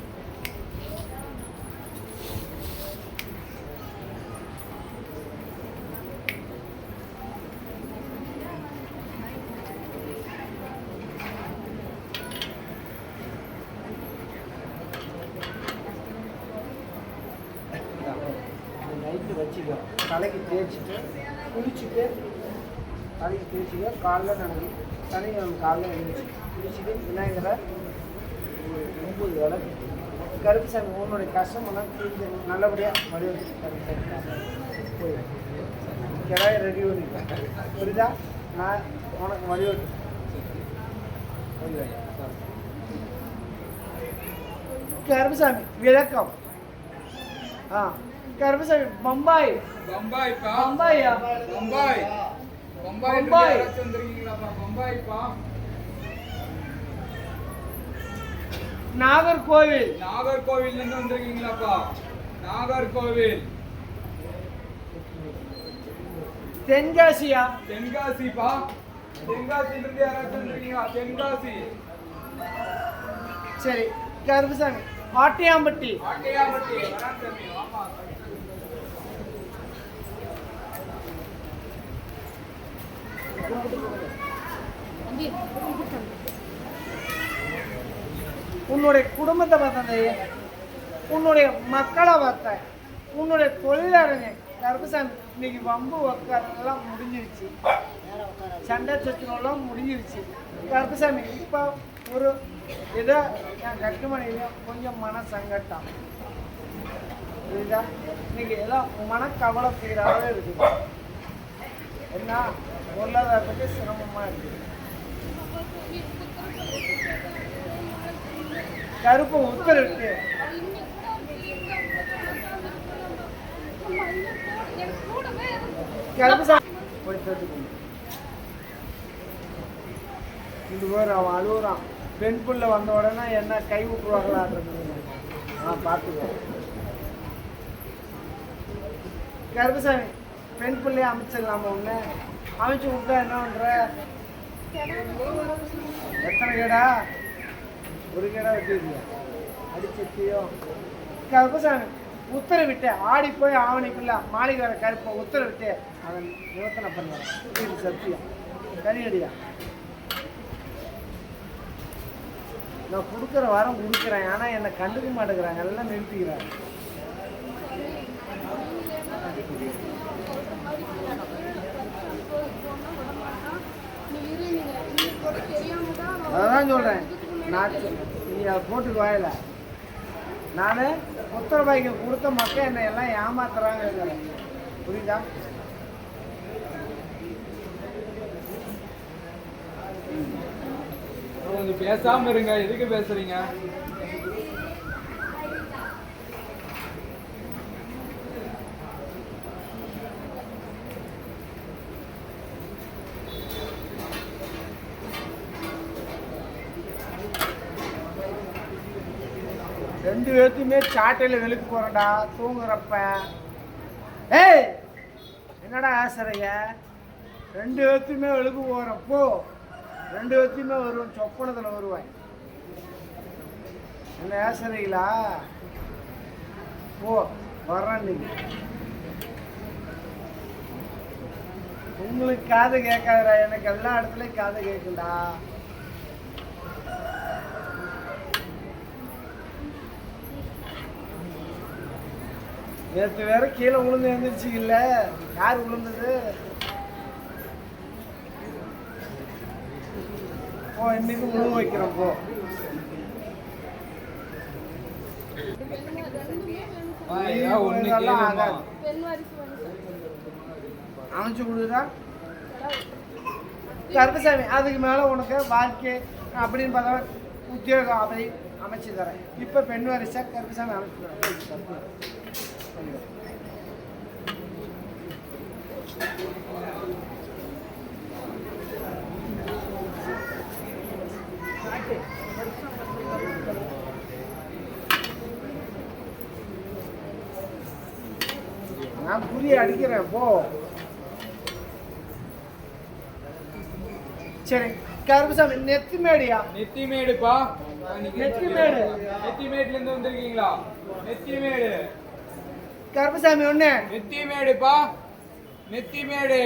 தலைக்கு தேய்ச்சிட்டு குளிச்சுட்டு தலைக்கு தேய்ச்சிட்டு காலைல நடந்து சனிக்கிழமை காலைல எழுந்திரிச்சு குளிச்சுட்டு விநாயகரை 9 வேலை கருப்பு சாமி உன்னுடைய கஷ்டமெல்லாம் தீர்ந்து நல்லபடியாக வழிவகுத்து கருப்பு போய் கிடாயை ரெடி பண்ணிட்டேன் புரியுதா நான் உனக்கு வழிவகுத்து கருப்புசாமி விளக்கம் கருப்புசாமி பம்பாய் பம்பாய்ப்பா பம்பாயா பம்பாய் பம்பாய் பம்பாய். யாராச்சும் வந்திருக்கீங்களாப்பா பம்பாய்ப்பா நாகர்கோவில் நாகர்கோவில்ல இருந்து வந்திருக்கீங்களாப்பா நாகர்கோவில் தென்காசியா தென்காசிப்பா தென்காசில இருந்து யாராச்சும் வந்திருக்கீங்களா தென்காசி சரி கருப்புசாமி ஆட்டியாம்பட்டி ஆட்டையாம்பட்டி வரான் சாமி ஆமா உன்னுடைய குடும்பத்தை பார்த்தேன் உன்னுடைய மக்களை பார்த்தேன் உன்னுடைய தொழிலாளங்க கருப்புசாமி இன்னைக்கு வம்பு உட்காரெல்லாம் முடிஞ்சிருச்சு சண்டை சச்சரவுலாம் முடிஞ்சிருச்சு கருப்புசாமி இப்போ ஒரு ஏதோ என் கட்டுமனையிலையும் கொஞ்சம் மன சங்கட்டம் புரியுதா இன்னைக்கு எல்லாம் மனக்கவலை தீராவே இருக்குது என்ன பொருளாதாரத்துக்கு சிரமமாக இருக்குது கருப்பு உத்தரவிட்டு கருப்புசாமி போய் கேட்டுக்கணும் இது பேர் அவன் அழுகுறான் பெண் புள்ள வந்த உடனே என்ன கை விட்டுருவாங்களான்றது பார்த்துக்குவோம் கருப்புசாமி பெண் பிள்ளைய அமைச்சிடலாமா ஒன்று அமைச்சு விட்டா என்ன பண்ற எத்தனை கேடா ஒரு கேடா வெட்டிருக்கியா அடிச்சிட்டியோ கருப்புசாமி உத்தரவிட்டு ஆடி போய் ஆவணிக்குள்ள மாளிகை வர கருப்பை உத்தரவிட்டு அவன் யோசனை பண்ணுவான் இது சத்தியம் கனியடியா நான் கொடுக்குற வாரம் கொடுக்குறேன் ஆனால் என்னை கண்டுக்க மாட்டேங்கிறாங்க எல்லாம் நிறுத்திக்கிறாங்க அதான் சொல்கிறேன் நான் நீ அதை போட்டுக்கு வாயில நான் உத்தரவாய்க்கு கொடுத்த மக்கள் என்னை எல்லாம் ஏமாத்துறாங்க புரியுதா கொஞ்சம் பேசாம இருங்க எதுக்கு பேசுறீங்க ரெண்டு பேர்த்தையுமே சாட்டையில் வெளுக்கு போகிறேன்டா தூங்குறப்ப ஏய் என்னடா ஆசைய ரெண்டு பேர்த்தையுமே வெளுக்கு போகிறப்போ ரெண்டு பேர்த்தையுமே வருவேன் சொப்பனத்தில் வருவேன் என்ன ஆசைங்களா போ வர்றேன் நீங்க உங்களுக்கு காது கேட்காதடா எனக்கு எல்லா இடத்துலையும் காது கேட்குண்டா நேற்று வேற கீழே விழுந்து எழுந்திரிச்சிக்கல யார் விழுந்தது போ இன்னைக்கு முழு வைக்கிறோம் போ ஒண்ணு கேளுமா அமைச்சு கொடுக்குறா கருப்பசாமி அதுக்கு மேலே உனக்கு வாழ்க்கை அப்படின்னு பார்த்தா உத்தியோகம் அதை அமைச்சு தரேன் இப்போ பெண் வரிசை கருப்பசாமி அமைச்சு தரேன் நான் புரிய அடிக்கிறேன் போ சரி கருப்பசாமி நெத்திமேடியா நெத்திமேடுப்பா நெத்திமேடு நெத்திமேட்ல இருந்து வந்திருக்கீங்களா நெத்திமேடு கருப்பசாமி ஒண்ணு நெத்திமேடுப்பா நெத்திமேடு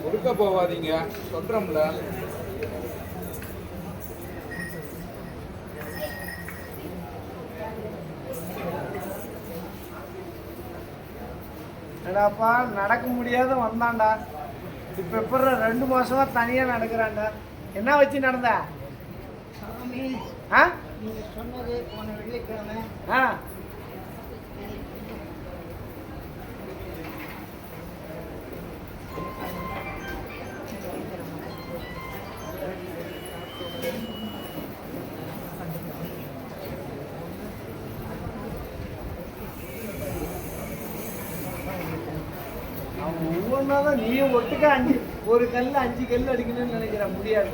கொடுக்க போவாதீங்க சொல்றோம்ல என்னடாப்பா நடக்க முடியாத வந்தான்டா. இப்போ எப்படி 2 மாசமா தனியாக நடக்கிறான்டா. என்ன வச்சு நடந்த? ஆ சொன்னது போன வெள்ளிக்கிழமை ஆ அவன் ஒவ்வொன்றா தான் நீயும் ஒட்டுக்க ஒரு கல் 5 கல் அடிக்கணும்னு நினைக்கிற முடியாது.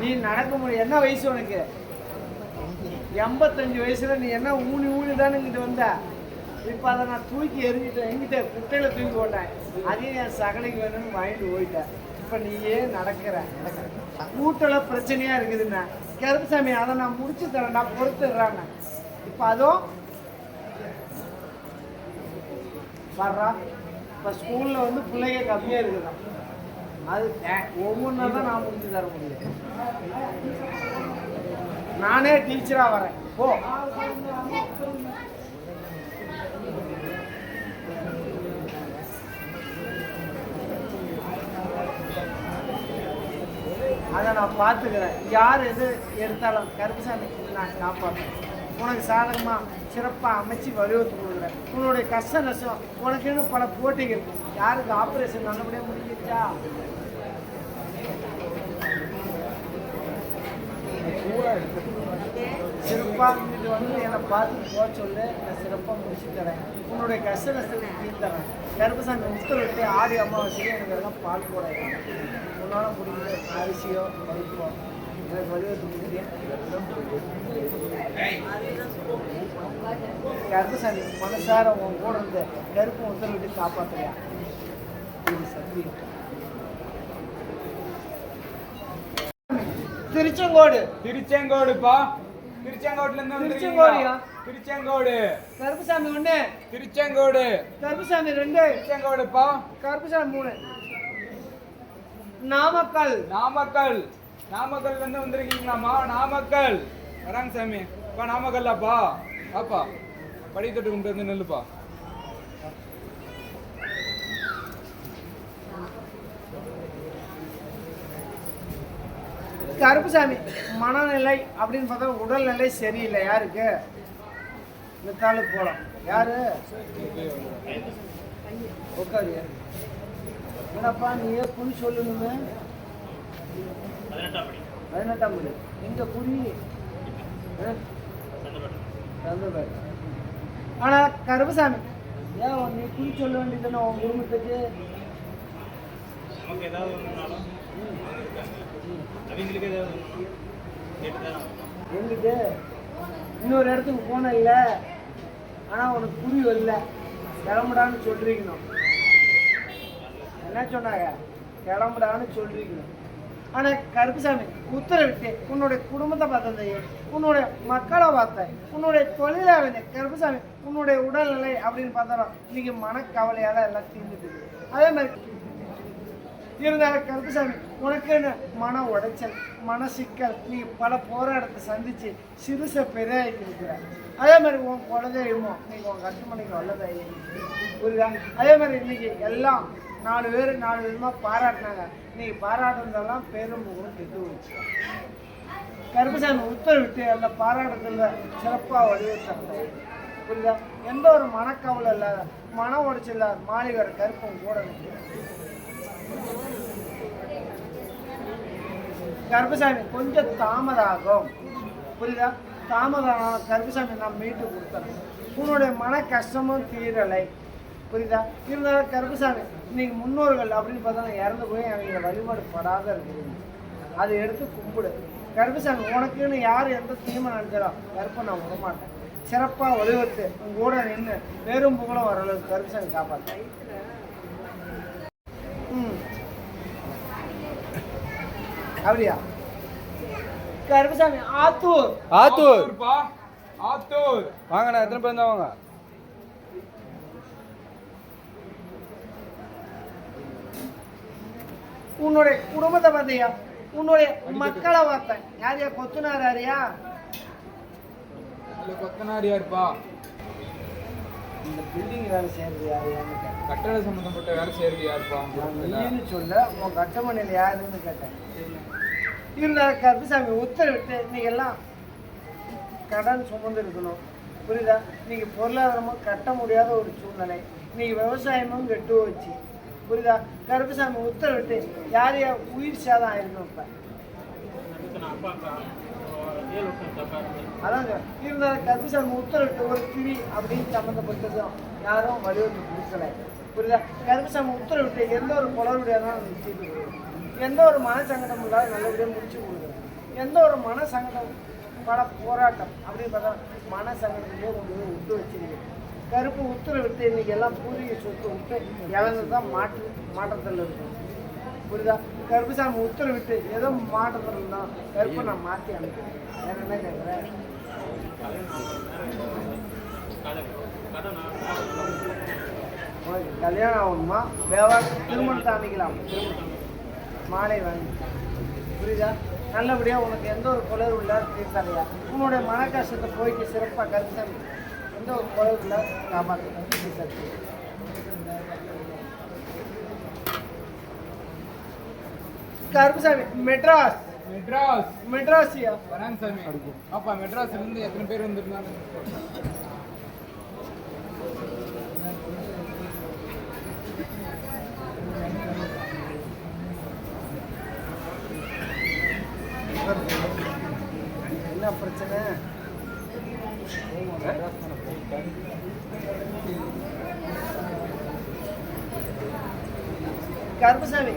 நீ நடக்க முடியும். என்ன வயசு உனக்கு? 85 வயசுல நீ என்ன ஊனி ஊனி தானே இங்கிட்ட வந்த. இப்போ அதை நான் தூக்கி எறிஞ்சிட்டேன். எங்கிட்ட குட்டையில் தூக்கி போட்டேன். அதையும் என் சகலைக்கு வேணும்னு வாங்கிட்டு போயிட்டேன். இப்போ நீயே நடக்கிற. கூட்டில் பிரச்சனையாக இருக்குதுண்ணா. கருப்புசாமி அதை நான் முடிச்சு தரேன், நான் பொறுத்துடுறாங்க. இப்போ அதுவும் வர்றா. இப்போ ஸ்கூலில் வந்து பிள்ளைங்க கம்மியாக இருக்குதான். அது ஒவ்வொன்றா தான் நான் முடிச்சு தர முடியும். நானே டீச்சராக வரேன். போ. அதை நான் பார்த்துக்கிறேன். யார் எது எடுத்தாலும் கருப்புசாமி நான் காப்பாற்றேன். உனக்கு சாதகமாக சிறப்பாக அமைச்சு வடிவத்து கொடுக்குறேன். உன்னுடைய கஷ்ட நஷ்டம் உனக்குன்னு பல போட்டிகள். யாருக்கு ஆப்ரேஷன் நல்லபடியாக முடிஞ்சிச்சா? சிறப்பாக இங்கிட்டு வந்து என்னை பார்த்துட்டு போக சொல்லு. நான் சிறப்பாக முடிச்சு தரேன். உன்னுடைய கஷ்ட நஷ்டத்தை தீர்த்தரேன். கருப்புசாமி முத்தல் ஆடி அமாவாசையும் எனக்கு எல்லாம் பால் போட உன்னால முடிஞ்ச அரிசியோ பருப்போ எனக்கு வடிவத்து முடிக்கிறேன். கருப்புசாமி மனசார உன் கூட இருந்த கருப்பு முத்தல் விட்டு காப்பாற்றுறியா? இது சத்தியம். திருச்செங்கோடு. திருச்செங்கோடுப்பா. திருச்செங்கோடுல இருந்து திருச்செங்கோடியா? திருச்செங்கோடு. கருப்புசாமி 1, திருச்செங்கோடு. கருப்புசாமி 2, திருச்செங்கோடுப்பா. கருப்புசாமி 3. நாமக்கல். நாமக்கல். நாமக்கல்ல இருந்து வந்திருக்கீங்களாமா? நாமக்கல் வராங்க சாமி. பா நாமக்கல்லாப்பா. பாப்பா படி தொட்டு கொண்டு வந்து நெல்லுப்பா. கருப்புசாமி மனநிலை அப்படின்னு பார்த்தா உடல்நிலை சரியில்லை. யாருக்கு? வித்தாலும் போகலாம். யாரு? உட்காரு. என்னப்பா நீயே குறி சொல்லணுமே. 18ஆம் படி. எங்க குறி? சந்தோபேட். ஆனா கருப்புசாமி ஏன் நீ குறி சொல்ல வேண்டியதுன்னு உன் குடும்பத்துக்கு எங்கிட்ட இன்னொரு இடத்துக்கு போன இல்லை. ஆனால் உனக்கு புரி வரல. கிளம்புடான்னு சொல்லிருக்கணும். என்ன சொன்னாங்க? கிளம்புடான்னு சொல்லிருக்கணும். ஆனால் கருப்புசாமி உத்தரவிட்டு உன்னுடைய குடும்பத்தை பார்த்ததையே, உன்னுடைய மக்களை பார்த்தேன், உன்னுடைய தொழிலாளி கருப்புசாமி உன்னுடைய உடல்நிலை அப்படின்னு பார்த்தாலும் இன்னைக்கு மனக்கவலையால் எல்லாம் தீர்ந்துட்டு. அதே மாதிரி இருந்தாலும் கருப்புசாமி உனக்கு மன உடைச்சல், மன சிக்கல், நீ பல போராட்டத்தை சந்திச்சு சிறுசை பெரியாக்கி இருக்கிற. அதே மாதிரி உன் குலதெய்வமோ இன்னைக்கு உன் கட்டுமணிக்கு வல்லதாயி. புரியுதா? அதே மாதிரி இன்னைக்கு எல்லாம் 4 பேர் 4 விதமாக பாராட்டினாங்க. இன்னைக்கு பாராட்டுறதெல்லாம் பேரும் புகழும் கெட்டு போச்சு. கருப்புசாமி உத்தரவிட்டு அந்த பாராட்டத்தில் சிறப்பாக வடிவத்தாங்க. புரியுதா? எந்த ஒரு மனக்கவலை இல்லாத, மன உடைச்சல் இல்லாத மாளிகை கருப்பம் கூட கருப்புசாமி கொஞ்சம் தாமதாகும். புரியுதா? தாமதம் கருப்புசாமி நான் மீட்டு கொடுத்துறேன். உன்னுடைய மன கஷ்டமும் தீரலை. புரியுதா? இருந்தாலும் கருப்புசாமி இன்னைக்கு முன்னோர்கள் அப்படின்னு பார்த்தா இறந்து போய் அவங்க வழிபாடு படாத இருக்குது. அதை எடுத்து கும்பிடு. கருப்புசாமி உனக்குன்னு யார் எந்த தீமை நினைச்சாலும் கருப்பை நான் விடமாட்டேன். சிறப்பாக வடிவத்து உங்க கூட நின்று பேரும் புகழும் வர அளவுக்கு கருப்புசாமி காப்பாற்ற. அப்படியா? கருப்புசாமி ஆத்தூர். ஆத்தூர்ப்பா. ஆத்தூர் வாங்கண்ணா. எத்தனை பேர் இருந்தா வாங்க. உன்னுடைய குடும்பத்தை பார்த்தியா? உன்னுடைய மக்களை பார்த்தேன். யாரையா? கொத்துனார் யாரையா? கொத்தனார் யாருப்பா? இந்த பில்டிங் வேலை செய்யறது யாரையான்னு கட்டட சம்பந்தப்பட்ட வேலை செய்யறது யாருப்பா நீன்னு சொல்ல உன் கட்டுமனையில் யாருன்னு கேட்டேன். இருந்தாலும் கருப்புசாமி உத்தரவிட்டு நீங்கள் எல்லாம் கடன் சுமந்து இருக்கணும். புரியுதா? நீங்கள் பொருளாதாரமாக கட்ட முடியாத ஒரு சூழ்நிலை, நீங்கள் விவசாயமும் கெட்டு வச்சு. புரியுதா? கருப்புசாமி உத்தரவிட்டு யார் யார் உயிர் சேதம் ஆயிருக்கும். இப்போ அதாங்க இருந்தாலும் கருப்புசாமி உத்தரவிட்டு ஒரு திரி அப்படின்னு சம்மந்தப்பட்டதும் யாரும் வலியுறுத்தி கொடுக்கல. புரியுதா? கருப்புசாமி உத்தரவிட்டு எந்த ஒரு குளறுபடியாக நிச்சயித்து கொடுக்கும், எந்த ஒரு மன சங்கடம் இல்லாத நல்லபடியாக முடிச்சு கொடுக்குறேன். எந்த ஒரு மன சங்கடம் பல போராட்டம் அப்படின்னு பார்த்தா மன சங்கடத்திலே கொண்டு போய் விட்டு வச்சிருக்கு. கருப்பு உத்தரவிட்டு இன்னைக்கு எல்லாம் பூர்வீக சொத்து விட்டு இழந்து தான் மாற்றத்தில் இருக்கும். புரியுதா? கருப்புசாமி உத்தரவிட்டு ஏதோ மாற்றத்தில் இருந்தால் கருப்பை நான் மாற்றி அனுப்புகிறேன். வேற என்ன கேட்குறேன்? உனக்கு கல்யாணம் ஆகணுமா? வியாபாரம் திருமணத்தை அமைக்கலாம். மாலை வாங்கி. புரியுதா? நல்லபடியாக உனக்கு எந்த ஒரு குளறு இல்லாத தீர்த்தாலையா உன்னுடைய மன கஷ்டத்தை போய்க்கு சிறப்பாக கருப்புசாமி எந்த ஒரு குளறு இல்லை காப்பாற்ற. கருப்புசாமி மெட்ராஸ் மெட்ராஸ் மெட்ராஸியா வராங்க சாமி. அப்பா மெட்ராஸ்ல இருந்து எத்தனை பேர் வந்திருந்தாங்க? என்ன பிரச்சனை? கருப்புசாமி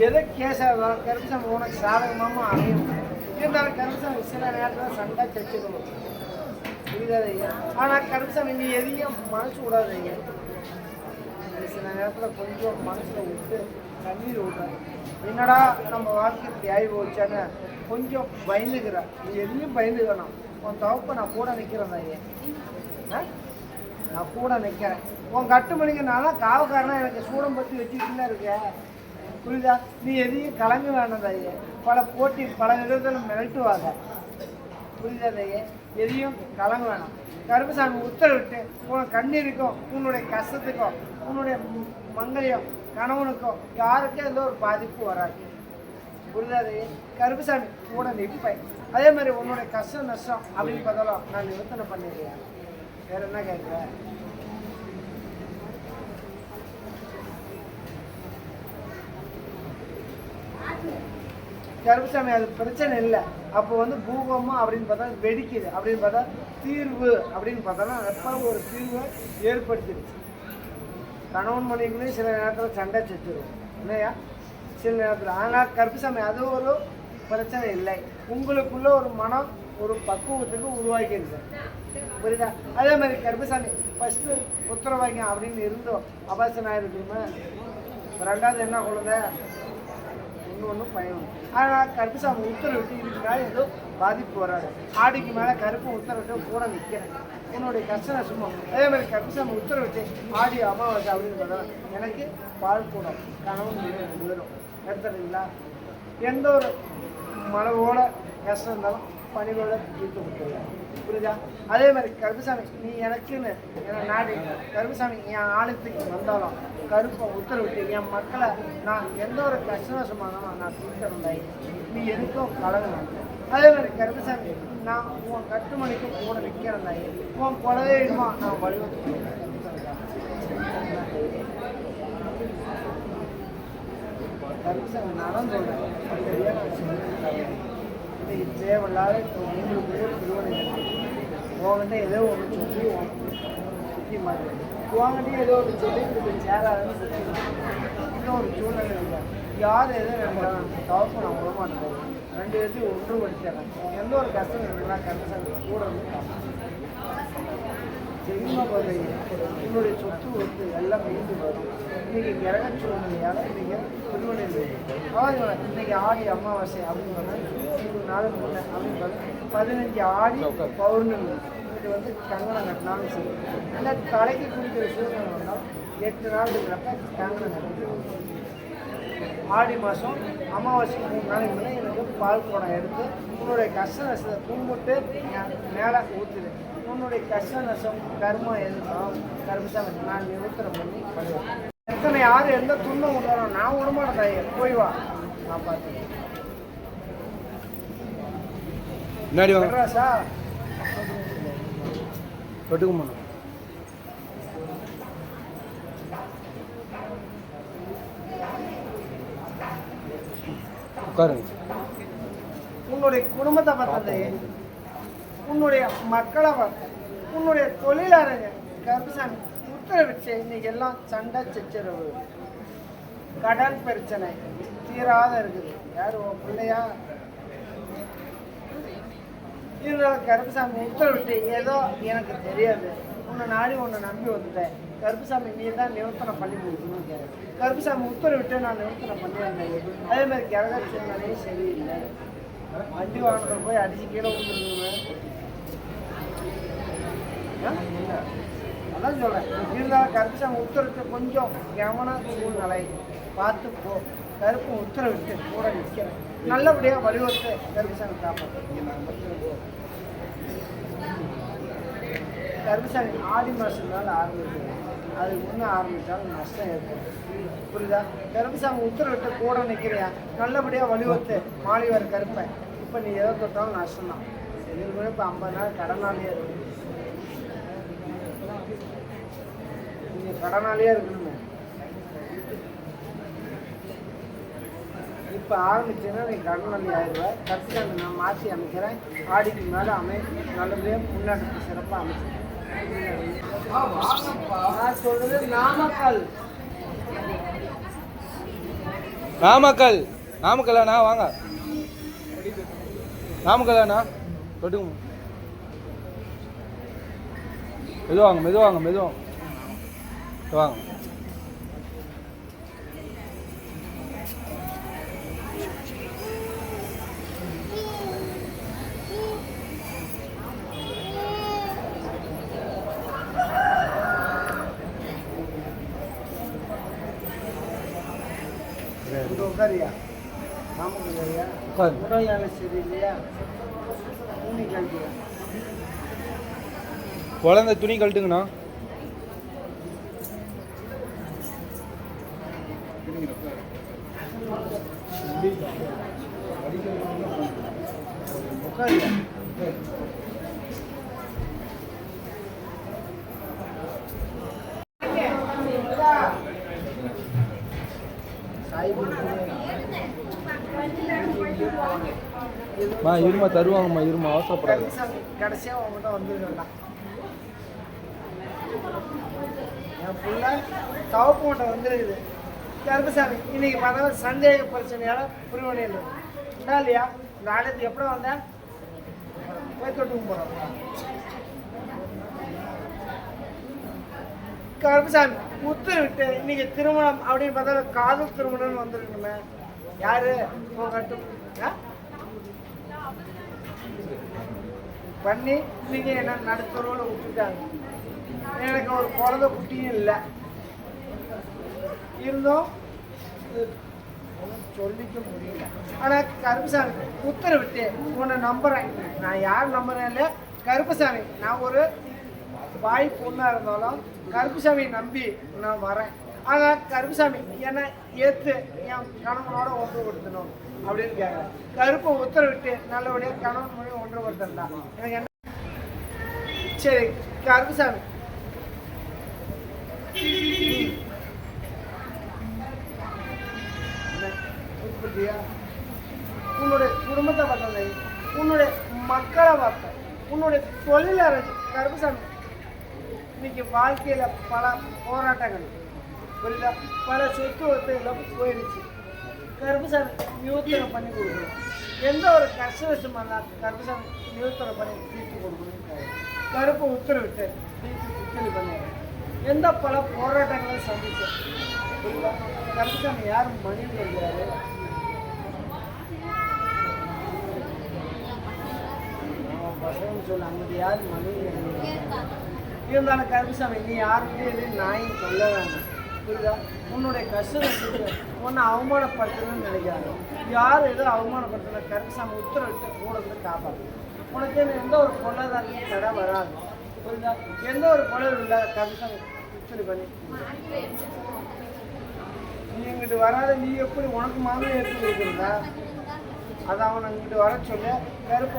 எதை கேஸாக கருப்புசாமி உனக்கு சாதகமாகவும் அமையும். இருந்தாலும் கருப்புசாமி சில நேரத்தில் சண்டை சச்சுக்கணும். புரியாதையா? ஆனால் கருப்புசாமி நீ எதையும் மனசு விடாதீங்க. சில நேரத்தில் கொஞ்சம் மனசில் விட்டு கண்ணீர் விடுறேன். என்னடா நம்ம வாழ்க்கை தேவை போச்சான்னு கொஞ்சம் பயந்துக்கிற. நீ எதையும் பயந்துக்கணும். உன் தவப்பை நான் கூட நிற்கிறேன் ஐயா. நான் கூட நிற்கிறேன். உன் கட்டுமணிக்கு நான்லாம் காவக்காரனா எனக்கு சூடம் பற்றி வச்சுக்கிட்டு இருக்கேன். புரியுதா? நீ எதையும் கலங்க வேண்டாம் ஐயா. பல போட்டி பல விதத்தில் மிரட்டுவாங்க. புரியுதா ஐயா? எதையும் கலங்க வேணாம். கருப்புசாமி உத்தரவிட்டு உன் கண்ணீருக்கும் உன்னுடைய கஷ்டத்துக்கும் உன்னுடைய மங்களையும் கணவனுக்கும் யாருக்கும் எந்த ஒரு பாதிப்பு வராது. புரியுதாது? கருப்புசாமி கூட நிற்பேன். அதே மாதிரி உன்னுடைய கஷ்டம் நஷ்டம் அப்படின்னு பார்த்தாலும் நான் நிவர்த்தனை பண்ணிடுறேன். வேற என்ன கேட்குறேன்? கருப்புசாமி அது பிரச்சனை இல்லை. அப்போ வந்து பூகம்பம் அப்படின்னு பார்த்தா வெடிக்குது அப்படின்னு பார்த்தா தீர்வு அப்படின்னு பார்த்தோன்னா எப்போ ஒரு தீர்வை ஏற்படுத்திடுச்சு. கணவன் மனைவிக்குள்ளே சில நேரத்தில் சண்டை செத்துடும் இல்லையா? சில நேரத்தில். ஆனால் கருப்புசாமி அது ஒரு பிரச்சனை இல்லை. உங்களுக்குள்ள ஒரு மனம் ஒரு பக்குவத்துக்கு உருவாக்கியிருக்கு. புரியுதா? அதே மாதிரி கருப்புசாமி ஃபஸ்ட்டு உத்தரவாங்க அப்படின்னு இருந்தோம் அபாசனாக இருக்குமே. ரெண்டாவது என்ன குழந்தை ஒன்று பயம். ஆனால் கருப்புசாமி உத்தரவிட்டு இதுக்கு மேலே ஏதோ பாதிப்பு வராது. ஆடிக்கு மேலே கருப்பு உத்தரவிட்டு கூட நிற்கிறேன். உன்னுடைய கஷ்ட நஷ்டமும் அதே மாதிரி கருப்புசாமி உத்தரவிட்டு ஆடி அமாவாசை அப்படின்னு பார்த்தா எனக்கு பால் கூடம் கணவன் ரெண்டு பேரும் எடுத்துறீங்களா? எந்த ஒரு மனவோட கஷ்டம் இருந்தாலும் பணிவோட தீர்த்து கொடுத்துருவேன். புரியுதா? அதே மாதிரி கருப்புசாமி நீ எனக்குன்னு என் நாடு கருப்புசாமி என் ஆலயத்துக்கு வந்தாலும் கருப்பை உத்தரவிட்டு என் மக்களை நான் எந்த ஒரு கஷ்ட நஷ்டமானாலும் நான் தீர்த்திருந்தாய். நீ எதுக்கும் கலங்கணும். அதே மாதிரி கருப்புசாமி நான் உன் கட்டுமணிக்கு கூட நிற்கிறந்தாய். உன் குலதெய்வமா நான் வழிவகுத்து கருப்புசாமி நானும் சொல்கிறேன். இன்னைக்கு தேவையில்லாத உங்களுக்கு ஊர் திருவண்ணாமலை உங்ககிட்ட ஏதோ ஒன்று சொல்லி சுற்றி மாதிரி உங்ககிட்ட ஏதோ ஒன்று சொல்லி இதுக்கு சேராதுன்னு சுற்றி இன்னும் ஒரு சூழ்நிலை இல்லை. யார் எதோ நினைக்கிறாங்க தவப்பு நான் விடமாட்டேன். ரெண்டு பேர்த்தையும் ஒன்றுபடுத்திடுறேன். எந்த ஒரு கஷ்டம் இருக்குன்னா கருப்புசாமி கூட வந்து தெரியுமா போகிறீங்க. என்னுடைய சொத்து ஒத்து எல்லாம் மீண்டு வரும். இன்னைக்கு கிரக சூழ்நிலையால் நீங்கள் திருவண்ணாமலை அதாவது இன்னைக்கு ஆடி அமாவாசை அப்படின்னு சொன்னால் 3 நாள் முன்னே அப்படின்னு பார்த்தா 15 ஆடி பௌர்ணமி. இது வந்து கங்கணம் கட்டினாலும் சரி இல்லை தலைக்கு குடிக்கிற சூழ்நிலை வந்தால் 8 நாள் இருக்கிறப்ப கங்கணம் கட்டிட்டு ஆடி மாதம் அமாவாசைக்கு 3 நாளைக்கு முன்னே எனக்கு பால் குடம் எடுத்து உன்னுடைய கஷ்ட நஷ்டத்தை கும்பிட்டு மேலே ஊற்றுது. உன்னுடைய கஷ்ட நஷ்டம் கர்மம் எதுவும் கருப்புசாமி நான் நிறுத்தம் பண்ணி பண்ணுவேன். யாரும் எந்த துன்பம் கொண்டு வரோம் நான் விடமாட்டேன் தாயே, போய் வா நான் பார்த்துக்கிறேன். முன்னாடி வாங்க. மெட்ராஸா தொட்டுக்குமா உட்காருங்க. உன்னுடைய குடும்பத்தை பார்த்தது, உன்னுடைய மக்களை பார்த்த, உன்னுடைய தொழிலாளங்க கருப்புசாமி உத்தரவிட்டு இன்னைக்கு எல்லாம் சண்டை சச்சரவு, கடன் பிரச்சனை தீராத இருக்குது. யார் உன் பிள்ளையா? இருந்தாலும் கருப்புசாமி உத்தரவிட்டு ஏதோ எனக்கு தெரியாது, உன்னை நாடி உன்னை நம்பி வந்துட்டேன். கருப்புசாமி நீ தான் நிவர்த்தனை பண்ணி கொடுக்கணும்னு கேட்க. கருப்புசாமி உத்தரவிட்டு நான் நிவர்த்தனை பண்ணி வந்தேன். அதே மாதிரி கிரக சூழ்நிலையும் சரியில்லை. வண்டி வாகனத்தை போய் அடிச்சு கீழே விழுந்துருங்க. அதான் சொல்கிறேன். இருந்தாலும் கருப்புசாமி உத்தரவிட்டு கொஞ்சம் கவன சூழ்நிலை பார்த்து போ. கருப்பு உத்தரவிட்டு கூட நிற்கிறேன். நல்லபடியாக வலியுறுத்து கருப்புசாமி காப்பாற்று. கருப்புசாமி ஆடி மாதம்னால ஆரம்பிக்குது, அதுக்கு முன்னே ஆரம்பித்தாலும் நஷ்டம் ஏற்படும். புரியுதா? கருப்புசாமி உத்தரவிட்டு கூட நிற்கிறியா, நல்லபடியாக வலியுறுத்து மாறி வர கருப்பை. இப்போ நீ எதை தொட்டாலும் நஷ்டம் தான். எதிர்ப்பு இப்போ 50 நாள் கடனாளியே இருக்கு. நீங்கள் கடனாளியே இருக்கணுமே. இப்போ ஆரம்பிச்சேன்னா நீ கடனாளி ஆயிடுவேன். கருப்புசாமி நான் மாற்றி அமைக்கிறேன். ஆடிக்கு மேலே நல்லபடியாக முன்னாடி சிறப்பாக அமைச்சிருக்கேன். நான் சொல்றது நாமக்கல். நாமக்கல். நாமக்கல்லாண்ணா வாங்க. நாமக்கல்லாண்ணா தொட்டுக்குமா. மெதுவாங்க மெதுவாங்க மெதுவாங்க வாங்க. உட்காரியா? நாமக்கல் வரியா? உட்காரு. உடல்நிலை சரியில்லையா? துணி கழிக்கியா? குழந்தை துணி கழட்டுங்கண்ணா. உட்காரியா? இருமா தருவாங்கம்மா, இருமா அவசரப்படாது. கடைசியாக உங்கள்கிட்ட வந்துருக்கா என் பிள்ளை தவப்பு மட்டும் வந்துருக்குது. கருப்புசாமி இன்னைக்கு பார்த்தா சந்தேக பிரச்சனையால் புரிவனையில் உண்டா இல்லையா? இந்த ஆலயத்துக்கு எப்படி வந்தேன்? போய் தொட்டுக்கு போகிறோம். கருப்புசாமி உத்தரவிட்டு இன்னைக்கு திருமணம் அப்படின்னு பார்த்தா காதல் திருமணம்னு வந்துருக்குமே. யாரு கட்டு பண்ணி இன்னைக்கு என்ன நடுத்தரோடு விட்டுட்டாங்க. எனக்கு ஒரு குழந்தை குட்டியும் இல்லை. இருந்தும் சொல்லிக்க முடியல. ஆனால் கருப்புசாமி உத்தரவிட்டு உன்னை நம்புகிறேன். நான் யார் நம்புறேன் இல்லை, கருப்புசாமி. நான் ஒரு வாய் பொண்ணாக இருந்தாலும் கருப்புசாமியை நம்பி நான் வரேன். ஆனால் கருப்புசாமி என்னை ஏற்று என் கணவனோட ஒன்றுபடுத்தணும் அப்படின்னு கேட்குறேன். கருப்பை உத்தரவிட்டு நல்லபடியாக கணவன் மொழி ஒன்றுபடுத்தா எனக்கு என்ன? சரி கருப்புசாமி, உன்னுடைய குடும்பத்தை பார்த்ததை, உன்னுடைய மக்களை பார்த்தேன், உன்னுடைய தொழிலாளர் கருப்புசாமி. இன்னைக்கு வாழ்க்கையில் பல போராட்டங்கள் புரியுதா, பல சொத்து ஒத்துகளை போயிடுச்சு. கருப்புசாமி நியூத்தனை பண்ணி கொடுக்கணும். எந்த ஒரு கஷ்ட விஷயமா இருந்தால் கருப்புசாமி நியூத்தனை பண்ணி தீர்த்து கொடுக்கணும். கருப்பை உத்தரவிட்டு தீர்த்து புத்தலி பண்ணுறேன். எந்த பல போராட்டங்களையும் சந்திச்சேன். புரியுதா? கருப்புசாமி யாரும் மனிதன் கிடையாது. பசங்க சொல்ல அங்கே யார் மனிதன் இருந்தாலும் கருப்புசாமி நீ யாருமே நாயும் சொல்ல வேண்டாம். புரியுதா? உன்னுடைய கஷ்டத்தை உன்னை அவமானப்படுத்தணும்னு நினைக்காது. யார் ஏதோ அவமானப்படுத்தின கருப்புசாமி உத்தரவிட்டு கூட இருந்து காப்பாற்று. உனக்கு எந்த ஒரு பொருளாதாரத்தையும் தடை வராது. புரியுதா? எந்த ஒரு பொருள் இல்லை கருப்புசாமி உத்தரவு பண்ணி நீ இங்கிட்டு வராத, நீ எப்படி உனக்கு மாமியை எடுத்து கொடுக்குறதா? அதை அவனை இங்கிட்டு வர சொல்லு. கருப்பு